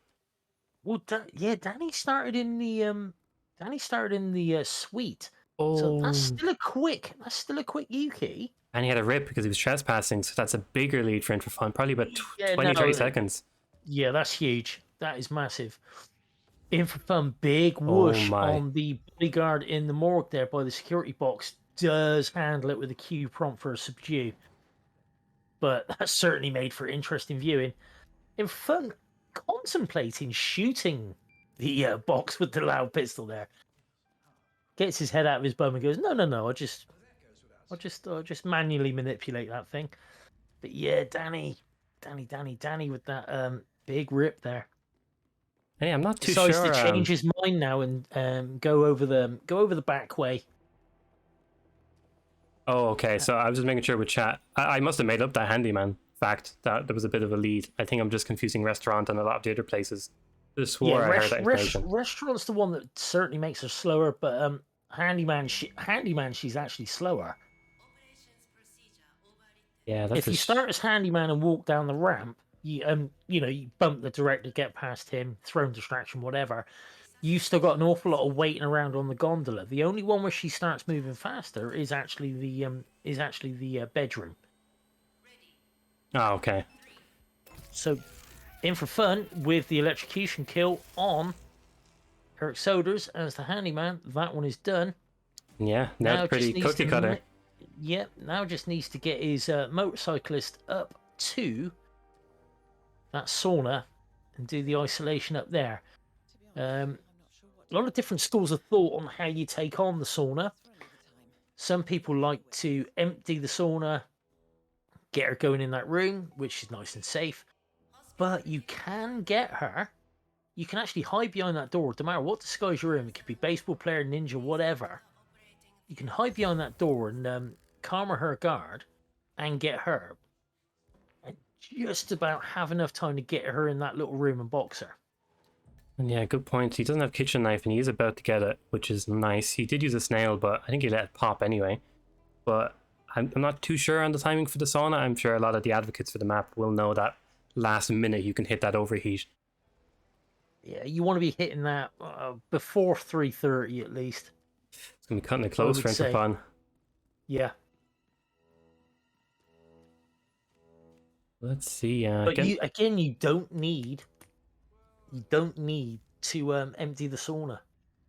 Speaker 2: Well, yeah, Danny started in the suite. So
Speaker 1: oh,
Speaker 2: that's still a quick Yuki.
Speaker 1: and he had a rip because he was trespassing, so that's a bigger lead for In4Fun, probably about
Speaker 2: Yeah,
Speaker 1: 20, 30
Speaker 2: no,
Speaker 1: seconds.
Speaker 2: yeah, that's huge. That is massive. In for fun, big
Speaker 1: Oh
Speaker 2: whoosh
Speaker 1: my.
Speaker 2: on the bodyguard in the morgue there by the security box does handle it with a Q prompt for a subdue, but that's certainly made for interesting viewing. In fun, contemplating shooting the box with the loud pistol there, gets his head out of his bum and goes, "No, no, no! I'll just manually manipulate that thing." But yeah, Danny with that big rip there.
Speaker 1: Hey, I'm not too
Speaker 2: Decides to
Speaker 1: sure.
Speaker 2: change his mind now and go over the back way.
Speaker 1: Oh, okay. So I was just making sure with chat. I must have made up that handyman fact that there was a bit of a lead. I think I'm just confusing restaurant and a lot of the other places. I just
Speaker 2: Yeah,
Speaker 1: swore I heard that information.
Speaker 2: restaurant's the one that certainly makes her slower, but handyman, she's actually slower.
Speaker 1: Yeah, that's
Speaker 2: If
Speaker 1: a.
Speaker 2: you start as handyman and walk down the ramp, you bump the director, get past him, thrown distraction, whatever. You still got an awful lot of waiting around on the gondola. The only one where she starts moving faster is actually the bedroom.
Speaker 1: Oh, okay.
Speaker 2: So in for fun with the electrocution kill on Eric Soders as the handyman. That one is done.
Speaker 1: Yeah, now it's
Speaker 2: Now
Speaker 1: pretty
Speaker 2: just needs
Speaker 1: cookie cutter.
Speaker 2: to, yep. Now just needs to get his motorcyclist up to that sauna and do the isolation up there. A lot of different schools of thought on how you take on the sauna. Some people like to empty the sauna, get her going in that room, which is nice and safe. But you can get her. You can actually hide behind that door. No matter what disguise you're in, it could be baseball player, ninja, whatever. You can hide behind that door and calm her guard and get her. And just about have enough time to get her in that little room and box her.
Speaker 1: And yeah, good point. He doesn't have kitchen knife and he is about to get it, which is nice. He did use a snail, but I think he let it pop anyway. But I'm not too sure on the timing for the sauna. I'm sure a lot of the advocates for the map will know that last minute you can hit that overheat.
Speaker 2: Yeah, you want to be hitting that before 3:30 at least,
Speaker 1: It's gonna be cutting it
Speaker 2: I
Speaker 1: close
Speaker 2: would
Speaker 1: for him for
Speaker 2: say.
Speaker 1: fun.
Speaker 2: Yeah.
Speaker 1: Let's see.
Speaker 2: But
Speaker 1: Again.
Speaker 2: you don't need to empty the sauna.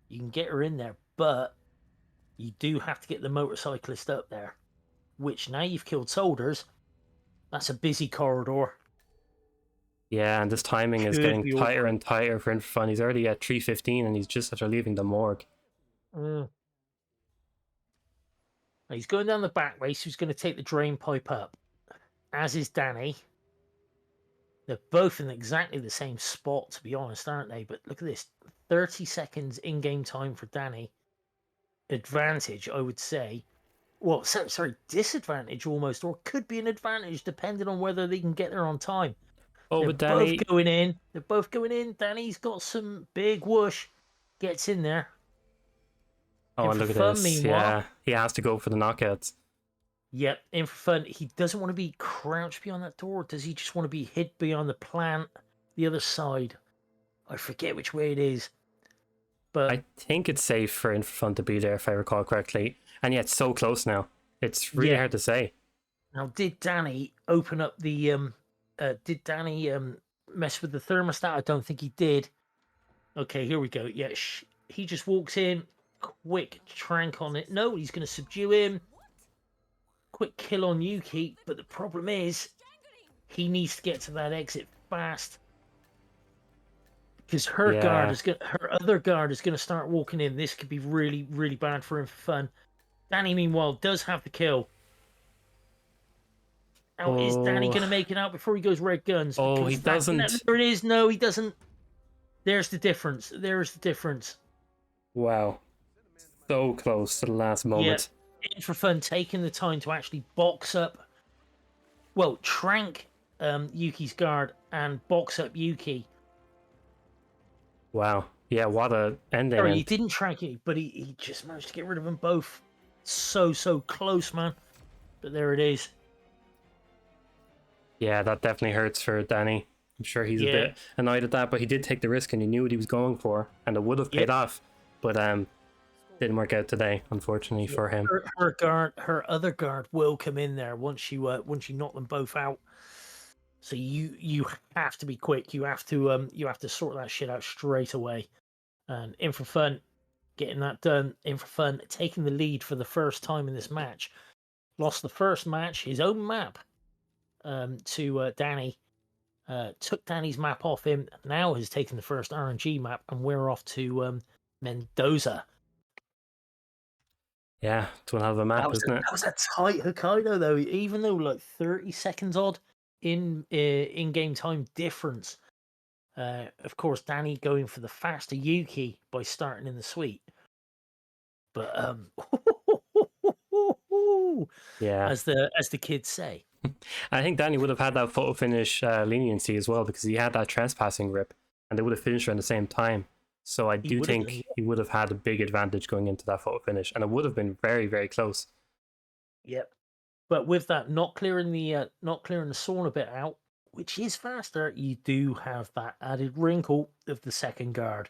Speaker 2: You can get her in there, but you do have to get the motorcyclist up there. Which now you've killed soldiers. That's a busy corridor.
Speaker 1: Yeah, and this timing is
Speaker 2: Could
Speaker 1: getting
Speaker 2: be
Speaker 1: tighter
Speaker 2: awkward.
Speaker 1: and tighter for In4Fun. He's already at 3:15 and he's just after leaving the morgue.
Speaker 2: Mm. He's going down the back race. Who's going to take the drain pipe up? As is Danny. They're both in exactly the same spot, to be honest, aren't they? But look at this: 30 seconds in-game time for Danny. Advantage, I would say. Well, sorry, disadvantage almost, or could be an advantage depending on whether they can get there on time.
Speaker 1: Oh,
Speaker 2: They're
Speaker 1: but
Speaker 2: both
Speaker 1: Danny.
Speaker 2: going in. They're both going in. Danny's got some big whoosh. Gets in there.
Speaker 1: Oh,
Speaker 2: In
Speaker 1: and
Speaker 2: for
Speaker 1: look at
Speaker 2: fun,
Speaker 1: this.
Speaker 2: meanwhile.
Speaker 1: Yeah, he has to go for the knockouts.
Speaker 2: Yep, in for fun. He doesn't want to be crouched behind that door. Does he just want to be hid beyond the plant, the other side? I forget which way it is. But
Speaker 1: I think it's safe for In4Fun to be there, if I recall correctly. And yet, so close now. It's really
Speaker 2: yeah.
Speaker 1: hard to say.
Speaker 2: Now, did Danny open up the did Danny mess with the thermostat? I don't think he did. Okay, here we go. Yeah, he just walks in, quick trank on it. No, he's going to subdue him. Quick kill on Yuki, but the problem is he needs to get to that exit fast because
Speaker 1: Yeah.
Speaker 2: her other guard is gonna start walking in. This could be really, really bad for him for fun. Danny, meanwhile, does have the kill. Now, is Danny
Speaker 1: Oh,
Speaker 2: gonna make it out before he goes red guns?
Speaker 1: oh, he
Speaker 2: Because that
Speaker 1: doesn't.
Speaker 2: there it is. No, he doesn't. There's the difference. There's the difference.
Speaker 1: Wow. So close to the last
Speaker 2: Yeah,
Speaker 1: moment.
Speaker 2: In for fun, taking the time to actually box up. Well, trank Yuki's guard and box up Yuki.
Speaker 1: Wow. Yeah, what a ending.
Speaker 2: Sorry, he
Speaker 1: And
Speaker 2: didn't track it, but he just managed to get rid of them both. So close, man. But there it is.
Speaker 1: yeah, that definitely hurts for Danny. I'm sure he's a
Speaker 2: Yeah,
Speaker 1: bit annoyed at that, but he did take the risk and he knew what he was going for, and it would have paid
Speaker 2: yep.
Speaker 1: off. But didn't work out today, unfortunately
Speaker 2: Yeah.
Speaker 1: for him.
Speaker 2: Her other guard will come in there once you knock them both out. So you have to be quick. You have to sort that shit out straight away. And In for fun, getting that done. In for fun, taking the lead for the first time in this match. Lost the first match, his own map, to Danny. Took Danny's map off him. Now has taken the first RNG map, and we're off to Mendoza.
Speaker 1: Yeah, it's one hell of a map, isn't it?
Speaker 2: That was a tight Hokkaido though. Even though like 30 seconds odd in game time difference. Of course, Danny going for the faster Yuki by starting in the suite. But
Speaker 1: Yeah.
Speaker 2: as the kids say.
Speaker 1: I think Danny would have had that photo finish leniency as well because he had that trespassing rip and they would have finished around the same time. So I
Speaker 2: He
Speaker 1: do
Speaker 2: would have done,
Speaker 1: think he would have had a big advantage going into that photo finish and it would have been very, very close.
Speaker 2: yep. But with that, not clearing the sauna bit out, which is faster, you do have that added wrinkle of the second guard,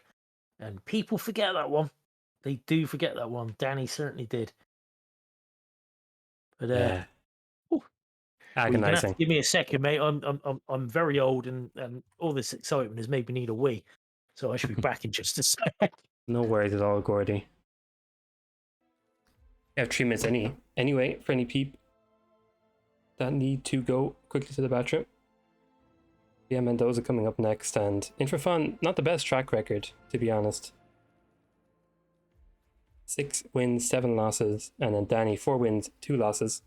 Speaker 2: and people forget that one. They do forget that one. Danny certainly did. But
Speaker 1: Yeah,
Speaker 2: whew, well, you're gonna have to
Speaker 1: agonizing.
Speaker 2: give me a second, mate. I'm very old, and all this excitement has made me need a wee, so I should be back in just a sec.
Speaker 1: No worries at all, Gordy. You have 3 minutes anyway for any peep that need to go quickly to the bathroom. Yeah, Mendoza coming up next, and In4Fun, not the best track record, to be honest. 6 wins, 7 losses, and then Danny, 4 wins, 2 losses.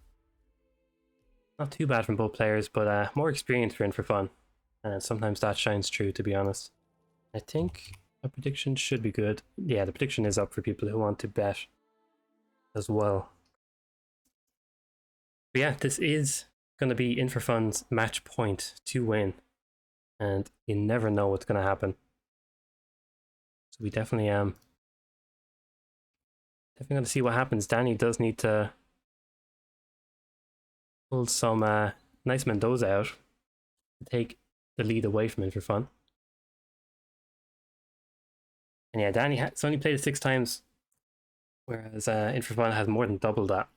Speaker 1: Not too bad from both players, but more experience for In4Fun. And sometimes that shines through, to be honest. I think a prediction should be good. Yeah, the prediction is up for people who want to bet as well. But yeah, this is going to be In4Fun's match point to win. And you never know what's going to happen. So we definitely definitely going to see what happens. Danny does need to pull some nice Mendoza out to take the lead away from In4Fun. And yeah, Danny has only played it 6 times, whereas In4Fun has more than double that.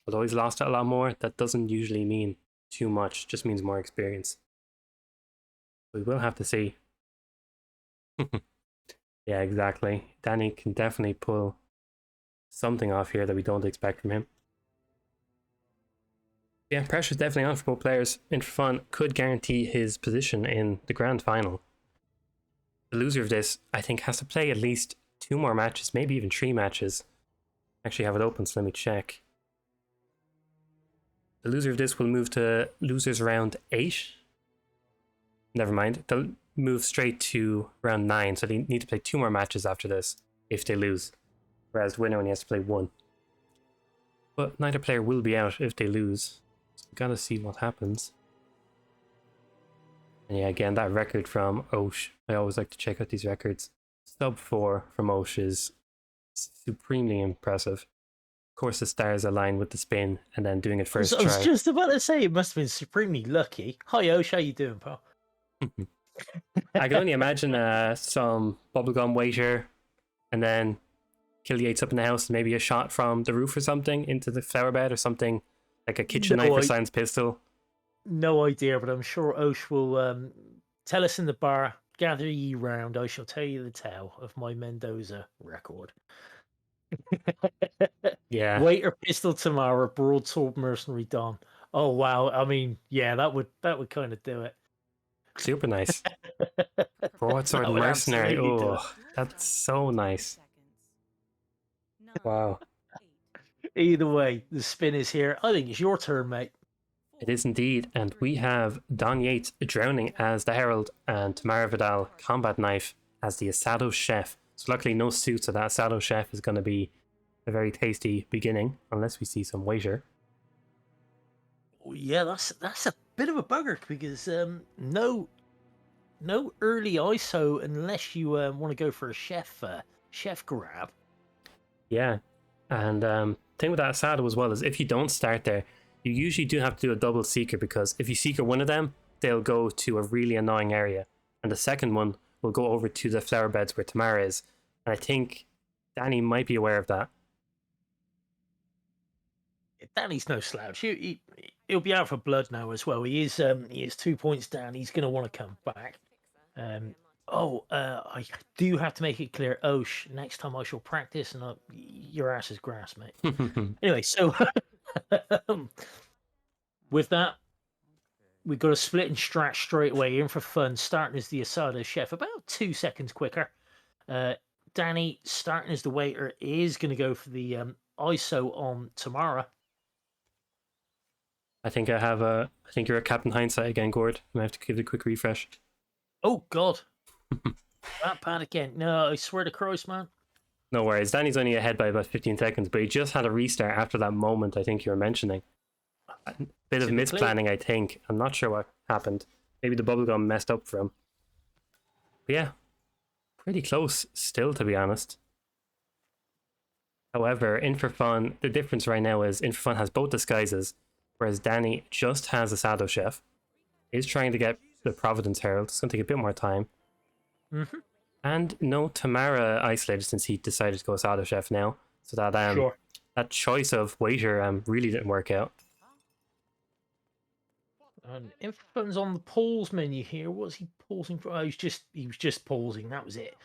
Speaker 1: Although he's lost it a lot more, that doesn't usually mean too much, just means more experience. We will have to see. Yeah, exactly. Danny can definitely pull something off here that we don't expect from him. Yeah, pressure's definitely on for both players. In4Fun could guarantee his position in the grand final. The loser of this, I think, has to play at least 2 more matches, maybe even 3 matches. Actually have it open, so let me check. The loser of this will move to losers round 8. Never mind, they'll move straight to round 9, so they need to play 2 more matches after this if they lose. Whereas the winner only has to play 1. But neither player will be out if they lose. So we gotta see what happens. And yeah, again, that record from Osh. I always like to check out these records. Sub 4 from Osh is supremely impressive. Of course, the stars align with the spin and then doing it first
Speaker 2: I was
Speaker 1: try.
Speaker 2: just about to say it must have been supremely lucky. Hi Osh, how you doing, pal?
Speaker 1: I can only imagine some bubblegum waiter and then Kill Yates up in the house and maybe a shot from the roof or something into the flower bed or something like a kitchen knife or science pistol.
Speaker 2: No idea, but I'm sure Osh will tell us in the bar. Gather ye round, I shall tell you the tale of my Mendoza record.
Speaker 1: Yeah,
Speaker 2: Waiter pistol Tamara, broadsword mercenary Don. Oh wow! I mean, yeah, that would kind of do it.
Speaker 1: super nice. Broadsword
Speaker 2: That would
Speaker 1: mercenary.
Speaker 2: absolutely do
Speaker 1: Oh,
Speaker 2: it.
Speaker 1: that's so nice. Wow.
Speaker 2: Either way, the spin is here. I think it's your turn, mate.
Speaker 1: It is indeed, and we have Don Yates drowning as the Herald and Tamara Vidal combat knife as the Asado chef. So luckily no suit, so that Asado chef is going to be a very tasty beginning, unless we see some waiter.
Speaker 2: Oh, yeah, that's a bit of a bugger because no early ISO unless you want to go for a chef grab.
Speaker 1: Yeah, and thing with that Asado as well is if you don't start there, you usually do have to do a double seeker, because if you seeker one of them, they'll go to a really annoying area, and the second one will go over to the flower beds where Tamara is. And I think Danny might be aware of that.
Speaker 2: Danny's no slouch. He'll be out for blood now as well. He is 2 points down. He's going to want to come back. I do have to make it clear. Osh, next time I shall practice, and your ass is grass, mate. Anyway, so with that, we've got a split and strat straight away. In4Fun, starting as the Asada chef, about 2 seconds quicker. Danny, starting as the waiter, is going to go for the ISO on Tamara.
Speaker 1: I think you're a Captain Hindsight again, Gord. I have to give it a quick refresh.
Speaker 2: Oh God, that bad again. No, I swear to Christ, man.
Speaker 1: No worries. Danny's only ahead by about 15 seconds, but he just had a restart after that moment I think you were mentioning. A bit of misplanning, I think. I'm not sure what happened. Maybe the bubblegum messed up for him. But yeah, pretty close still, to be honest. However, In4Fun, the difference right now is In4Fun has both disguises, whereas Danny just has a Sado Chef. Is trying to get the Providence Herald. It's going to take a bit more time.
Speaker 2: Mm-hmm.
Speaker 1: And no Tamara isolated since he decided to go Sado Chef now. So that
Speaker 2: Sure.
Speaker 1: that choice of waiter really didn't work out.
Speaker 2: And In4Fun's on the pause menu here. What's he pausing for? Oh, he was just pausing. That was it.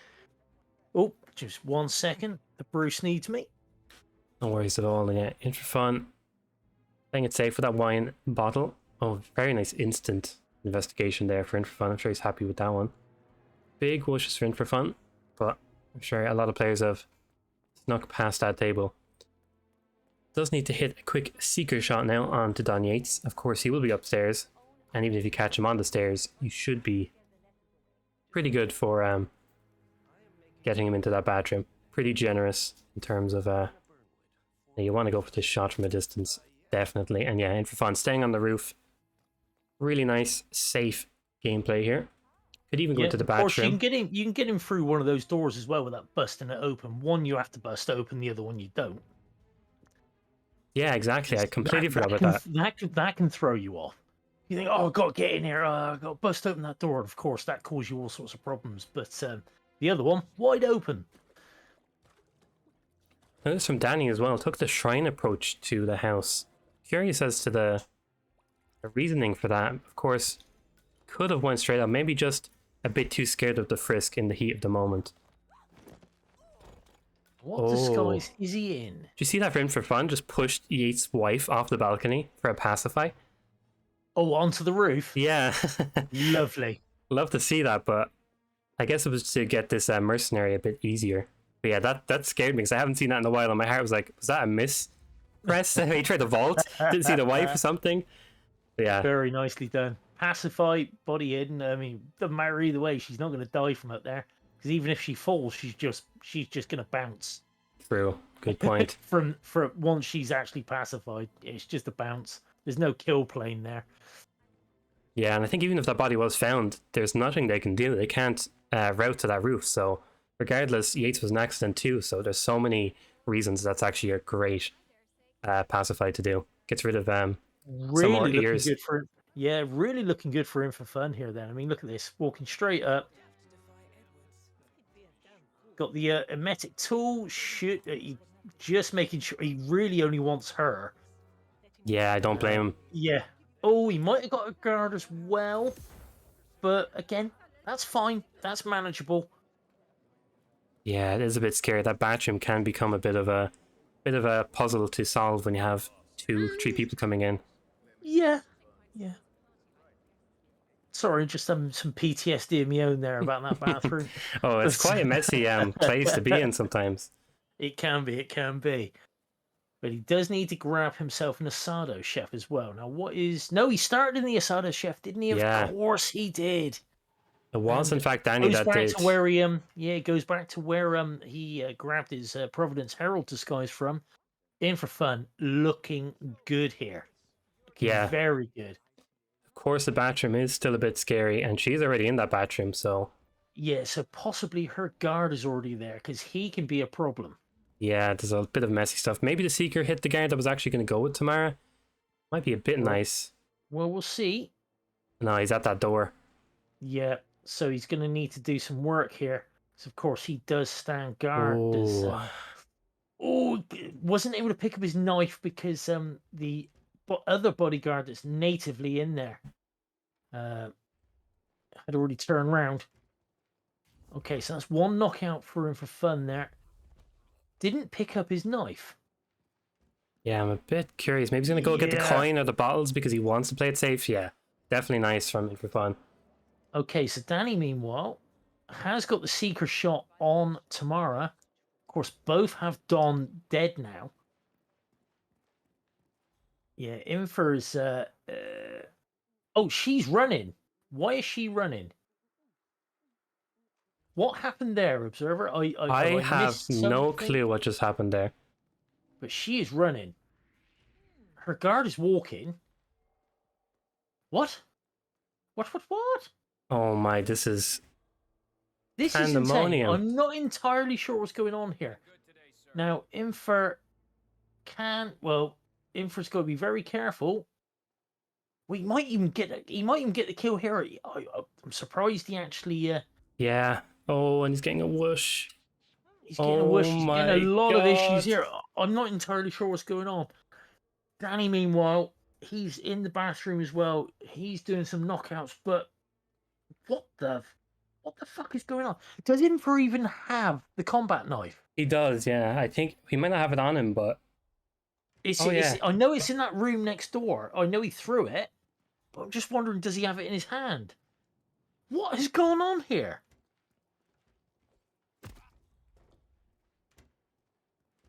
Speaker 2: Oh, just 1 second. The Bruce needs me.
Speaker 1: No worries at all. Yeah, In4Fun playing it safe with that wine bottle. Oh, very nice instant investigation there for In4Fun. I'm sure he's happy with that one. Big wishes for In4Fun, but I'm sure a lot of players have snuck past that table. Does need to hit a quick seeker shot now onto Don Yates. Of course, he will be upstairs, and even if you catch him on the stairs, you should be pretty good for getting him into that bathroom. Pretty generous in terms of you want to go for this shot from a distance, definitely. And yeah, In4Fun staying on the roof. Really nice, safe gameplay here. Could even go into the bathroom.
Speaker 2: Of course, you can get him through one of those doors as well without busting it open. One you have to bust open, the other one you don't.
Speaker 1: Yeah, exactly. I completely forgot about that.
Speaker 2: That can throw you off. You think, oh, I've got to get in here. I've got to bust open that door. Of course, that causes you all sorts of problems. But the other one, wide open.
Speaker 1: Notice from Danny as well, took the shrine approach to the house. Curious as to the reasoning for that. Of course, could have went straight up. Maybe just a bit too scared of the frisk in the heat of the moment.
Speaker 2: What
Speaker 1: Oh.
Speaker 2: disguise is he in?
Speaker 1: Do you see that for In4Fun? Just pushed Yates' wife off the balcony for a pacify.
Speaker 2: Oh, onto the roof.
Speaker 1: Yeah.
Speaker 2: Lovely.
Speaker 1: Love to see that, but I guess it was to get this mercenary a bit easier. But yeah, that scared me because I haven't seen that in a while, and my heart was like, was that a miss press? He tried to vault, didn't see the wife or something. But yeah,
Speaker 2: Very nicely done. Pacify, body hidden. I mean, doesn't matter either way. She's not going to die from up there because even if she falls, she's just going to bounce.
Speaker 1: true. Good point.
Speaker 2: From once she's actually pacified, it's just a bounce. There's no kill plane there.
Speaker 1: Yeah, and I think even if that body was found, there's nothing they can do. They can't route to that roof. So regardless, Yates was an accident too. So there's so many reasons that's actually a great pacify to do. Gets rid of some more
Speaker 2: Really looking
Speaker 1: ears.
Speaker 2: good for yeah, really looking good for In4Fun here. Then I mean, look at this, walking straight up. Got the emetic tool. Shoot, he just making sure he really only wants her.
Speaker 1: Yeah, I don't blame him.
Speaker 2: Yeah. Oh, he might have got a guard as well, but again, that's fine. That's manageable.
Speaker 1: Yeah, it is a bit scary. That bathroom can become a bit of a puzzle to solve when you have 2, 3 people coming in.
Speaker 2: Yeah, yeah. Sorry, just some PTSD of my own there about that bathroom.
Speaker 1: Oh, it's quite a messy place to be in sometimes.
Speaker 2: It can be, it can be. But he does need to grab himself an asado chef as well. Now, what is... No, he started in the asado chef, didn't he?
Speaker 1: Yeah.
Speaker 2: Of course he did.
Speaker 1: It was in
Speaker 2: And
Speaker 1: fact Danny
Speaker 2: goes
Speaker 1: that
Speaker 2: back
Speaker 1: did.
Speaker 2: to where he yeah, it goes back to where he grabbed his Providence Herald disguise from. In4Fun, looking good here. Looking
Speaker 1: Yeah.
Speaker 2: very good.
Speaker 1: Of course, the bathroom is still a bit scary, and she's already in that bathroom, so
Speaker 2: Yeah, so possibly her guard is already there because he can be a problem.
Speaker 1: yeah, there's a bit of messy stuff. Maybe the Seeker hit the guard that was actually going to go with Tamara. Might be a bit
Speaker 2: Well,
Speaker 1: nice.
Speaker 2: well, we'll see.
Speaker 1: No, he's at that door.
Speaker 2: Yeah, so he's going to need to do some work here. So of course he does stand guard. Does
Speaker 1: Oh,
Speaker 2: wasn't able to pick up his knife because the other bodyguard that's natively in there had already turned around. Okay, so that's one knockout for In4Fun there. Didn't pick up his knife.
Speaker 1: yeah, I'm a bit curious. Maybe he's going to go get the coin or the bottles because he wants to play it safe. Yeah, definitely nice from In4Fun.
Speaker 2: Okay, so Danny, meanwhile, has got the seeker shot on Tamara. Of course, both have Don dead now. Yeah, Infer's... oh, she's running. Why is she running? What happened there, Observer?
Speaker 1: I
Speaker 2: I
Speaker 1: have
Speaker 2: missed
Speaker 1: no
Speaker 2: something?
Speaker 1: clue what just happened there.
Speaker 2: But she is running. Her guard is walking. What? What?
Speaker 1: Oh my, this is
Speaker 2: This is insane.
Speaker 1: pandemonium.
Speaker 2: I'm not entirely sure what's going on here. Now, Infer well, Infer's got to be very careful. We might even get he might even get the kill here. I'm surprised he actually
Speaker 1: Yeah. Oh, and he's getting a whoosh.
Speaker 2: he's getting a whoosh. He's getting a lot of issues here. I'm not entirely sure what's going on. Danny, meanwhile, he's in the bathroom as well. He's doing some knockouts, but what the fuck is going on? Does Infer even have the combat knife?
Speaker 1: He does, yeah. I think he might not have it on him, but
Speaker 2: I know it's in that room next door. I know he threw it, but I'm just wondering, does he have it in his hand? What has gone on here?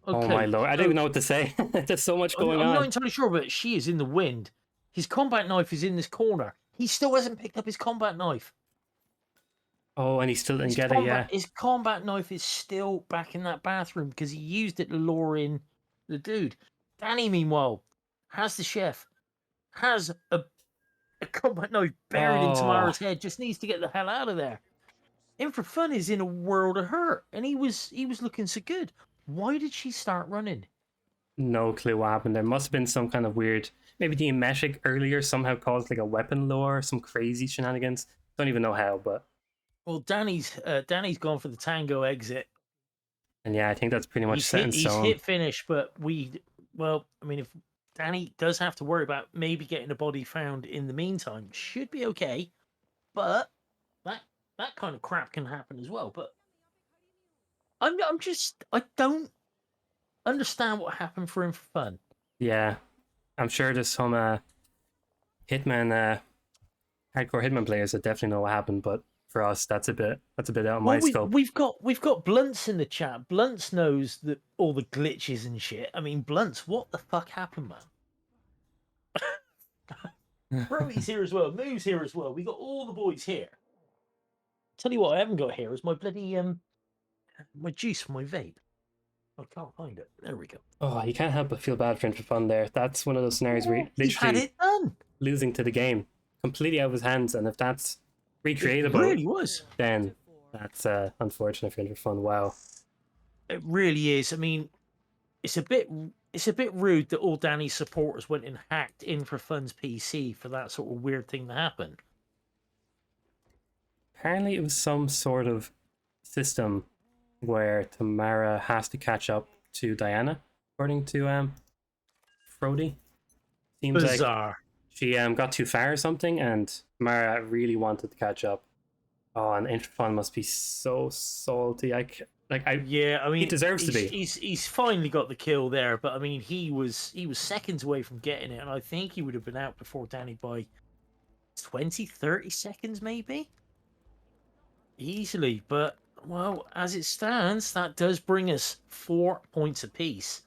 Speaker 1: Okay, oh my lord, I don't even know what to say. There's so much going on.
Speaker 2: I'm not entirely sure, but she is in the wind. His combat knife is in this corner. He still hasn't picked up his combat knife.
Speaker 1: Oh, and he still didn't get it, yeah.
Speaker 2: His combat knife is still back in that bathroom because he used it to lure in the dude. Danny, meanwhile, has the chef, has a combat knife buried in Tamara's head, just needs to get the hell out of there. In4Fun is in a world of hurt, and he was looking so good. Why did she start running?
Speaker 1: No clue what happened. There must have been some kind of weird... Maybe the emetic earlier somehow caused like a weapon lure, some crazy shenanigans. Don't even know how, but...
Speaker 2: Well, Danny's gone for the tango exit.
Speaker 1: And yeah, I think that's pretty much set in stone.
Speaker 2: He's hit finish, but well, I mean, if Danny does have to worry about maybe getting a body found in the meantime, should be okay. But that kind of crap can happen as well. But I don't understand what happened for In4Fun.
Speaker 1: Yeah, I'm sure there's some Hitman, hardcore Hitman players that definitely know what happened, but for us, that's a bit out of
Speaker 2: Well,
Speaker 1: my scope.
Speaker 2: we've got Blunts in the chat. Blunts knows that all the glitches and shit. I mean, Blunts, what the fuck happened, man? Brody's here as well. Moo's here as well. We got all the boys here. Tell you what, I haven't got here is my bloody my juice for my vape. I can't find it. There we go.
Speaker 1: Oh, you can't help but feel bad for Fun there. That's one of those scenarios where
Speaker 2: Yeah,
Speaker 1: you're
Speaker 2: he had
Speaker 1: literally
Speaker 2: it done.
Speaker 1: losing to the game, completely out of his hands, and if that's
Speaker 2: It
Speaker 1: recreatable,
Speaker 2: really was.
Speaker 1: then that's unfortunate for Fun. Wow.
Speaker 2: It really is. I mean, it's a bit rude that all Danny's supporters went and hacked In4Fun's PC for that sort of weird thing to happen.
Speaker 1: Apparently, it was some sort of system where Tamara has to catch up to Diana, according to Frody. Seems like
Speaker 2: Bizarre.
Speaker 1: she got too far or something, and Tamara really wanted to catch up. Oh, and In4Fun must be so salty.
Speaker 2: Yeah, I mean,
Speaker 1: he deserves to be.
Speaker 2: He's finally got the kill there, but I mean, he was seconds away from getting it, and I think he would have been out before Danny by 20, 30 seconds, maybe, easily. But well, as it stands, that does bring us 4 points apiece.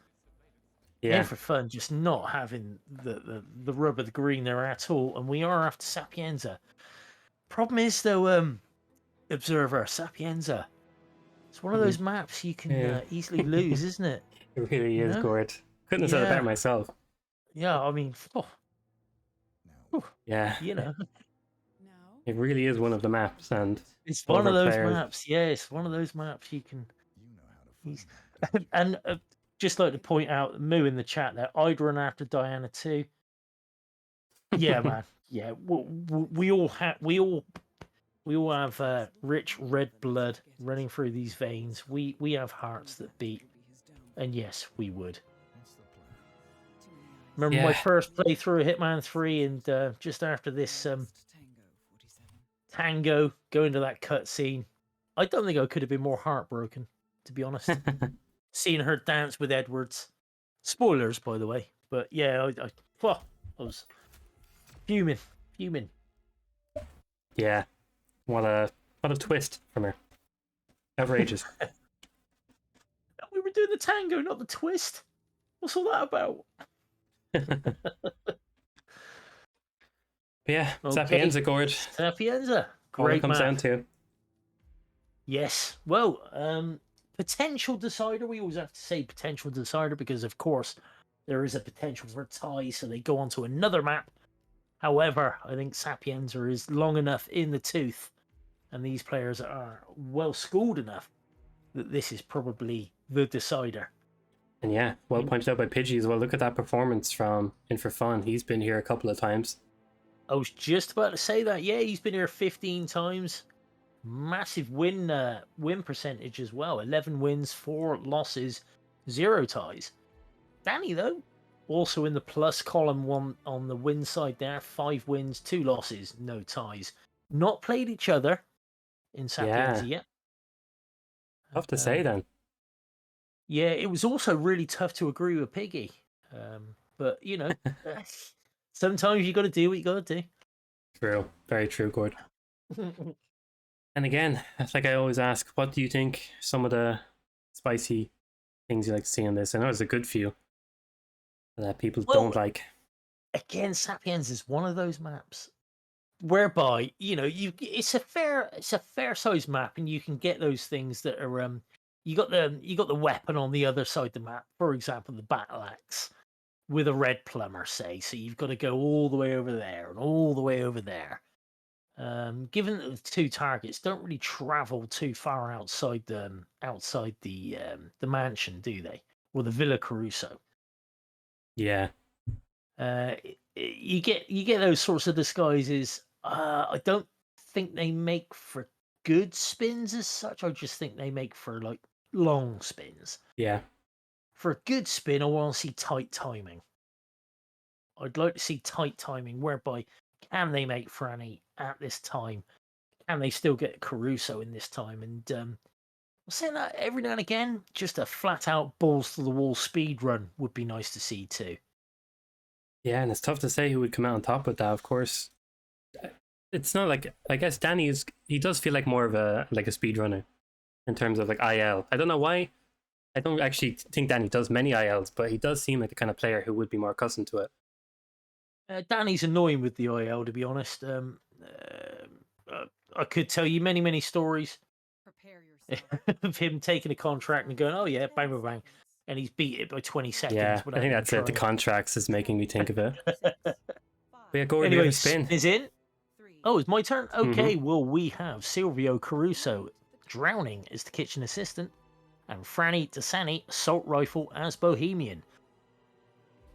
Speaker 1: Yeah.
Speaker 2: In4Fun just not having the rub of the green there at all, and we are after Sapienza. Problem is though, Observer, Sapienza. It's one of those maps you can easily lose, isn't it?
Speaker 1: It really is,
Speaker 2: know?
Speaker 1: Gord. Couldn't have said it better myself.
Speaker 2: Yeah, I mean,
Speaker 1: yeah,
Speaker 2: you know,
Speaker 1: it really is one of the maps, and
Speaker 2: it's one of those maps. Yeah, it's one of those maps you can. And just like to point out, Moo in the chat there, I'd run after Diana too. Yeah, man. Yeah, we all have rich red blood running through these veins. We have hearts that beat, and yes, we would. Remember my first playthrough of Hitman 3, and just after this Tango going to that cutscene, I don't think I could have been more heartbroken, to be honest. Seeing her dance with Edwards. Spoilers, by the way. But yeah, I was fuming.
Speaker 1: Yeah, what a twist from her. Outrageous.
Speaker 2: We were doing the tango, not the twist. What's all that about?
Speaker 1: Yeah, okay. Sapienza, Gord.
Speaker 2: Sapienza. Great
Speaker 1: all it comes down to.
Speaker 2: Yes. Well, potential decider. We always have to say potential decider because, of course, there is a potential for a tie, so they go on to another map. However, I think Sapienza is long enough in the tooth, and these players are well schooled enough that this is probably the decider.
Speaker 1: And yeah, well pointed out by Pidgey as well. Look at that performance from In4Fun. He's been here a couple of times.
Speaker 2: I was just about to say that. Yeah, he's been here 15 times. Massive win percentage as well. 11 wins, 4 losses, 0 ties. Danny, though, also in the plus column, one on the win side there. 5 wins, 2 losses, no ties. Not played each other in Sapienza yet.
Speaker 1: Tough to say then.
Speaker 2: Yeah, it was also really tough to agree with Piggy. But, you know, sometimes you got to do what you got to do.
Speaker 1: True. Very true, Gord. And again, like I always ask, what do you think some of the spicy things you like to see in this? I know there's a good few that people don't like. Again,
Speaker 2: Sapiens is one of those maps whereby, you know, it's a fair size map, and you can get those things that are you got the weapon on the other side of the map, for example, the battle axe with a red plumber, say. So you've got to go all the way over there and all the way over there. Given that the 2 targets don't really travel too far outside the mansion, do they? Or the Villa Caruso?
Speaker 1: Yeah.
Speaker 2: You get those sorts of disguises. I don't think they make for good spins as such. I just think they make for like long spins.
Speaker 1: Yeah.
Speaker 2: For a good spin, I want to see tight timing. I'd like to see tight timing whereby can they make Franny at this time? Can they still get Caruso in this time? And Saying that every now and again, just a flat out balls to the wall speed run would be nice to see too.
Speaker 1: Yeah, and it's tough to say who would come out on top with that. Of course, it's not like, I guess he does feel like more of a speedrunner in terms of like IL. I don't know why. I don't actually think Danny does many ILs, but he does seem like the kind of player who would be more accustomed to it.
Speaker 2: Danny's annoying with the IL, to be honest. I could tell you many stories
Speaker 3: Prepare yourself.
Speaker 2: of him taking a contract and going, "Oh yeah, bang bang bang," and he's beat it by 20
Speaker 1: Yeah,
Speaker 2: seconds
Speaker 1: I
Speaker 2: without
Speaker 1: think
Speaker 2: even
Speaker 1: that's it. The
Speaker 2: trying.
Speaker 1: contracts is making me think of it.
Speaker 3: 6, 5,
Speaker 1: But yeah, Gordy, we have
Speaker 2: Anyway,
Speaker 1: a spin.
Speaker 2: is in.
Speaker 3: 3,
Speaker 2: Oh, it's my turn. Okay,
Speaker 3: 2,
Speaker 2: well we have Silvio Caruso drowning as the kitchen assistant, and Franny Dasani assault rifle as Bohemian.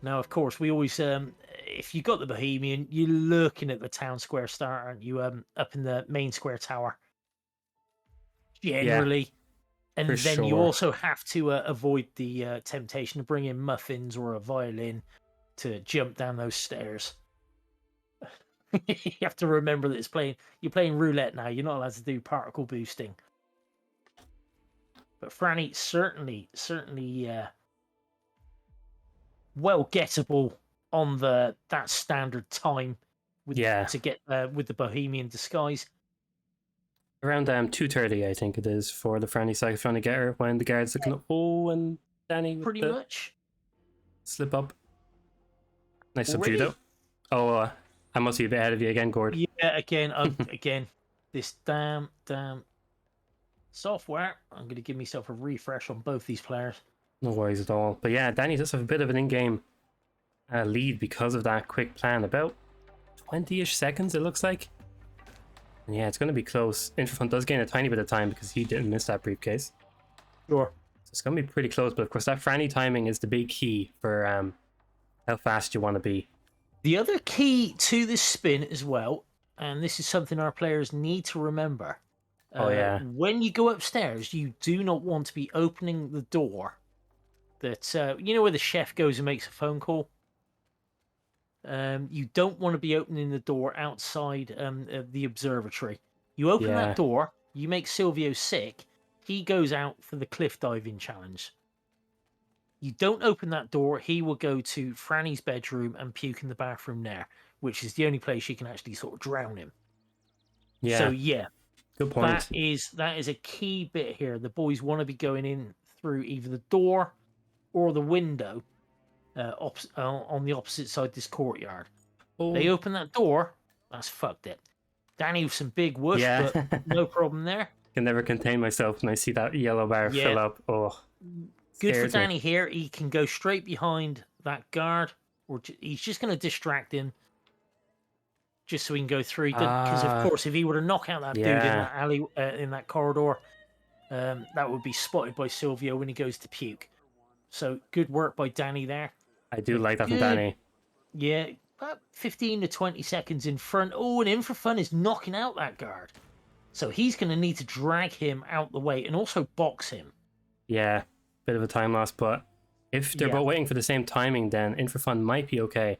Speaker 2: Now, of course, we always, if you got the Bohemian, you're looking at the town square start, aren't you? Up in the main square tower,
Speaker 1: Yeah,
Speaker 2: generally.
Speaker 1: for
Speaker 2: And then you
Speaker 1: sure.
Speaker 2: also have to avoid the temptation to bring in muffins or a violin to jump down those stairs. You have to remember that you're playing roulette now. You're not allowed to do particle boosting. But Franny certainly well gettable on that standard time
Speaker 1: Yeah,
Speaker 2: to get with the Bohemian disguise.
Speaker 1: around 2:30, I think it is, for the Franny side trying to get her when the guards looking up. Oh, and Danny with
Speaker 2: Pretty
Speaker 1: the
Speaker 2: much
Speaker 1: slip up. Nice subdue
Speaker 2: already.
Speaker 1: though. Oh, I must be a bit ahead of you again, Gord.
Speaker 2: Yeah, again, this damn software. I'm going to give myself a refresh on both these players.
Speaker 1: No worries at all. But yeah, Danny does have a bit of an in-game lead because of that quick plan. About 20-ish seconds, it looks like. And yeah, it's going to be close. In4Fun does gain a tiny bit of time because he didn't miss that briefcase.
Speaker 2: Sure.
Speaker 1: So it's going to be pretty close. But of course, that Franny timing is the big key for how fast you want to be.
Speaker 2: The other key to this spin as well, and this is something our players need to remember.
Speaker 1: Oh yeah.
Speaker 2: When you go upstairs, you do not want to be opening the door that you know where the chef goes and makes a phone call. You don't want to be opening the door outside of the observatory. You open
Speaker 1: Yeah.
Speaker 2: that door, you make Silvio sick. He goes out for the cliff diving challenge. You don't open that door, he will go to Franny's bedroom and puke in the bathroom there, which is the only place you can actually sort of drown him.
Speaker 1: Yeah.
Speaker 2: So yeah,
Speaker 1: Good point.
Speaker 2: that is a key bit here. The boys want to be going in through either the door or the window on the opposite side of this courtyard.
Speaker 1: Oh.
Speaker 2: They open that door, that's fucked it. Danny with some big whoosh,
Speaker 1: Yeah.
Speaker 2: but no problem there.
Speaker 1: Can never contain myself when I see that yellow bar
Speaker 2: Yeah.
Speaker 1: fill up. Oh,
Speaker 2: Good for
Speaker 1: scares me.
Speaker 2: Danny here. He can go straight behind that guard, or he's just going to distract him, just so he can go through. Because of course, if he were to knock out that dude in
Speaker 1: Yeah.
Speaker 2: that alley, in that corridor, that would be spotted by Silvio when he goes to puke. So good work by Danny there.
Speaker 1: I do like that from
Speaker 2: Good.
Speaker 1: Danny.
Speaker 2: Yeah, about 15 to 20 seconds in front. Oh, and In4Fun is knocking out that guard. So he's going to need to drag him out the way and also box him.
Speaker 1: Yeah, bit of a time loss, but if they're
Speaker 2: Yeah.
Speaker 1: both waiting for the same timing, then In4Fun might be okay.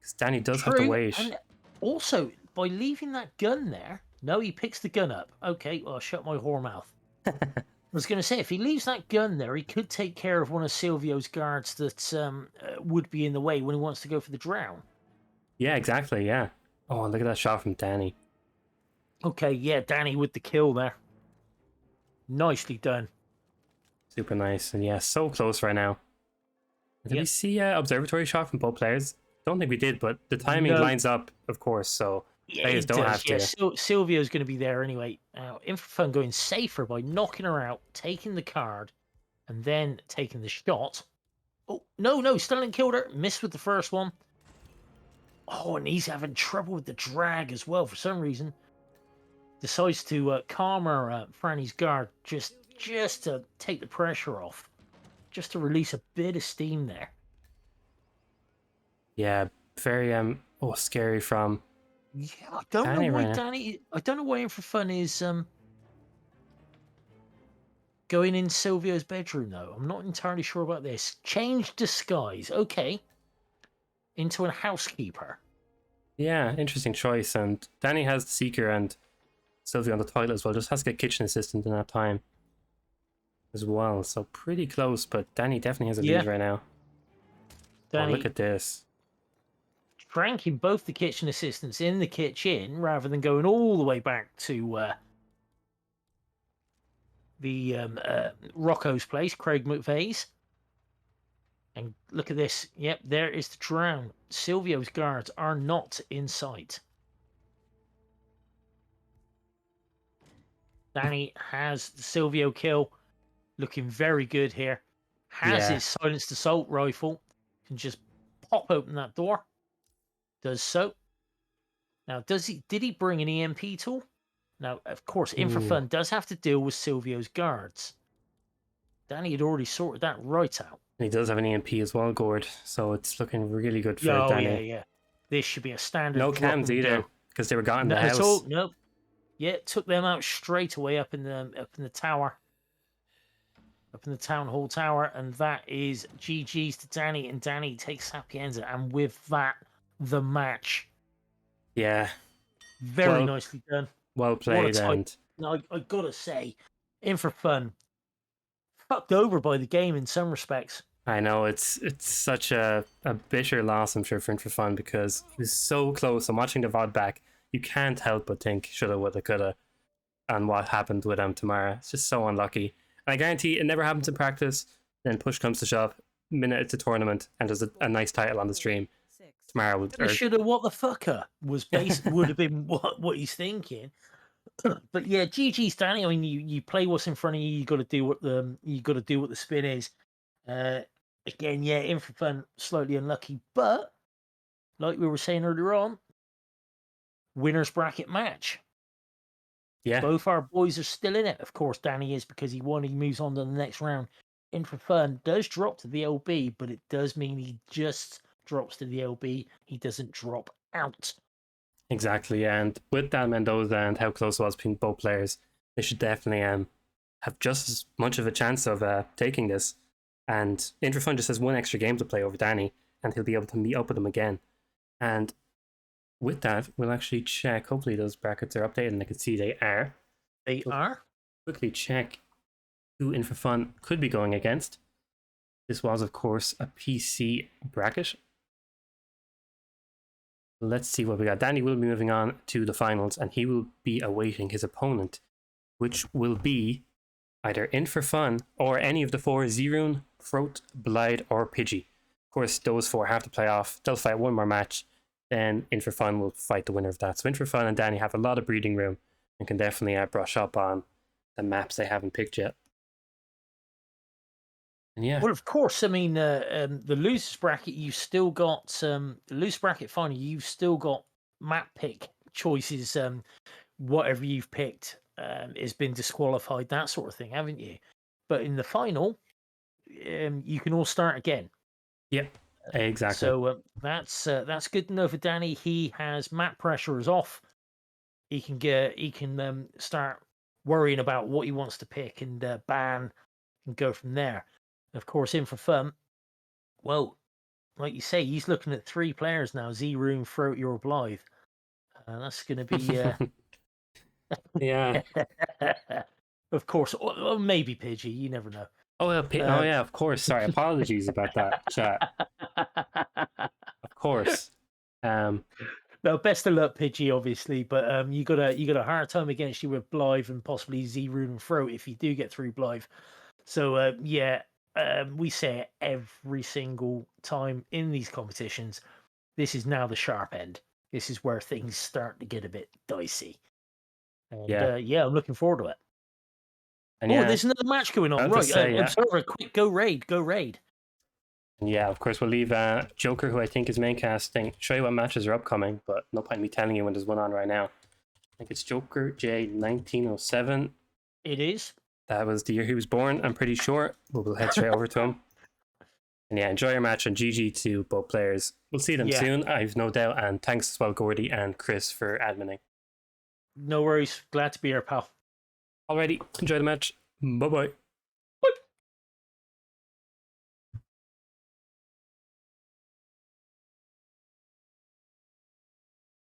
Speaker 1: Because Danny does have to
Speaker 2: True,
Speaker 1: wait.
Speaker 2: and also, by leaving that gun there, no, he picks the gun up. Okay, well, I'll shut my whore mouth. I was going to say, if he leaves that gun there, he could take care of one of Silvio's guards that would be in the way when he wants to go for the drown.
Speaker 1: Yeah, exactly, yeah. Oh, look at that shot from Danny.
Speaker 2: Okay, yeah, Danny with the kill there. Nicely done.
Speaker 1: Super nice. And yeah, so close right now. Did we see observatory shot from both players? Don't think we did, but the timing
Speaker 2: No.
Speaker 1: lines up, of course, so
Speaker 2: Yeah,
Speaker 1: players
Speaker 2: it
Speaker 1: don't
Speaker 2: does.
Speaker 1: have to.
Speaker 2: Silvio's going to be there anyway. Now, In4Fun going safer by knocking her out, taking the card, and then taking the shot. Oh, no, still didn't kill her. Missed with the first one. Oh, and he's having trouble with the drag as well for some reason. Decides to calm her Franny's guard just to take the pressure off. Just to release a bit of steam there.
Speaker 1: Yeah, very scary from
Speaker 2: Yeah, I don't
Speaker 1: Danny
Speaker 2: know why
Speaker 1: right now.
Speaker 2: Danny. I don't know why In4Fun is going in Silvio's bedroom though. I'm not entirely sure about this. Change disguise. Okay. Into a housekeeper.
Speaker 1: Yeah, interesting choice. And Danny has the Seeker and Sylvie on the toilet as well. Just has to get kitchen assistant in that time. as well. So pretty close, but Danny definitely has a
Speaker 2: Yeah.
Speaker 1: lead right now. Oh,
Speaker 2: Danny
Speaker 1: look at this.
Speaker 2: pranking both the kitchen assistants in the kitchen rather than going all the way back to the Rocco's place, Craig McVeigh's. And look at this. Yep, there is the drown. Silvio's guards are not in sight. Danny has the Silvio kill. Looking very good here. Has
Speaker 1: Yeah.
Speaker 2: his silenced assault rifle. Can just pop open that door. Does so. Now, did he bring an EMP tool? Now, of course, In4Fun does have to deal with Silvio's guards. Danny had already sorted that right out.
Speaker 1: And he does have an EMP as well, Gord. So it's looking really good for
Speaker 2: Oh,
Speaker 1: Danny.
Speaker 2: yeah. This should be a standard.
Speaker 1: No
Speaker 2: drop
Speaker 1: cams
Speaker 2: and
Speaker 1: either,
Speaker 2: go.
Speaker 1: because they were gone in
Speaker 2: No,
Speaker 1: the
Speaker 2: at
Speaker 1: house.
Speaker 2: all. Nope. Yeah, took them out straight away up in the tower. Up in the town hall tower, and that is GG's to Danny, and Danny takes Sapienza, and with that, the match.
Speaker 1: Yeah.
Speaker 2: Very nicely done.
Speaker 1: Well played, and
Speaker 2: Now, I gotta say, In4Fun, fucked over by the game in some respects.
Speaker 1: I know it's such a bitter loss, I'm sure, for In4Fun, because he was so close. I'm watching the VOD back. You can't help but think shoulda, woulda, coulda, and what happened with him tomorrow. It's just so unlucky. And I guarantee it never happens in practice. Then push comes to shove, minute it's a tournament, and there's a nice title on the stream. Tomorrow would
Speaker 2: Shoulda, what the fucker was would have been what he's thinking. But yeah, GG's Danny. I mean, you play what's in front of you. You got to do what the spin is. Again, yeah, In4Fun slightly unlucky, but like we were saying earlier on, winners bracket match.
Speaker 1: Yeah.
Speaker 2: Both our boys are still in it. Of course, Danny is because he won. He moves on to the next round. In4Fun does drop to the LB, but it does mean he just drops to the LB. He doesn't drop out.
Speaker 1: Exactly, and with Dan Mendoza and how close it was between both players, they should definitely have just as much of a chance of taking this. And In4Fun just has one extra game to play over Danny, and he'll be able to meet up with him again. And with that, we'll actually check. Hopefully those brackets are updated, and I can see they are.
Speaker 2: They are.
Speaker 1: Quickly check who In4Fun could be going against. This was, of course, a PC bracket. Let's see what we got. Danny will be moving on to the finals, and he will be awaiting his opponent, which will be either In4Fun or any of the four: Zerun, Froat, Blide, or Pidgey. Of course, those four have to play off. They'll fight one more match, then In4Fun will fight the winner of that. So In4Fun and Danny have a lot of breathing room and can definitely brush up on the maps they haven't picked yet. And yeah.
Speaker 2: Well, of course, I mean, the losers bracket, you've still got the loser bracket final. You've still got map pick choices. Whatever you've picked has been disqualified, that sort of thing, haven't you? But in the final, you can all start again.
Speaker 1: Yep, exactly.
Speaker 2: So that's good to know for Danny. He has map pressure is off. He can start worrying about what he wants to pick and ban and go from there. Of course, In4Fun, well, like you say, he's looking at 3 players now: Z-Room, Throat, or Blythe. That's going to be...
Speaker 1: yeah.
Speaker 2: Of course, or maybe Pidgey, you never know.
Speaker 1: Oh, yeah, of course. Sorry, apologies about that, chat. Of course.
Speaker 2: No, best of luck, Pidgey, obviously, but you got a hard time against you with Blythe and possibly Z-Room and Throat if you do get through Blythe. So, yeah... we say it every single time in these competitions. This is now the sharp end. This is where things start to get a bit dicey. And yeah, I'm looking forward to it. And there's another match going on. Right, Observer, quick, go raid.
Speaker 1: And yeah, of course, we'll leave Joker, who I think is main casting, show you what matches are upcoming, but no point in me telling you when there's one on right now. I think it's Joker J 1907.
Speaker 2: It is.
Speaker 1: That was the year he was born, I'm pretty sure. But we'll head straight over to him. And yeah, enjoy your match, and GG to both players. We'll see them soon, I've no doubt. And thanks as well, Gordy and Chris, for adminning.
Speaker 2: No worries. Glad to be here, pal.
Speaker 1: Alrighty, enjoy the match. Bye-bye.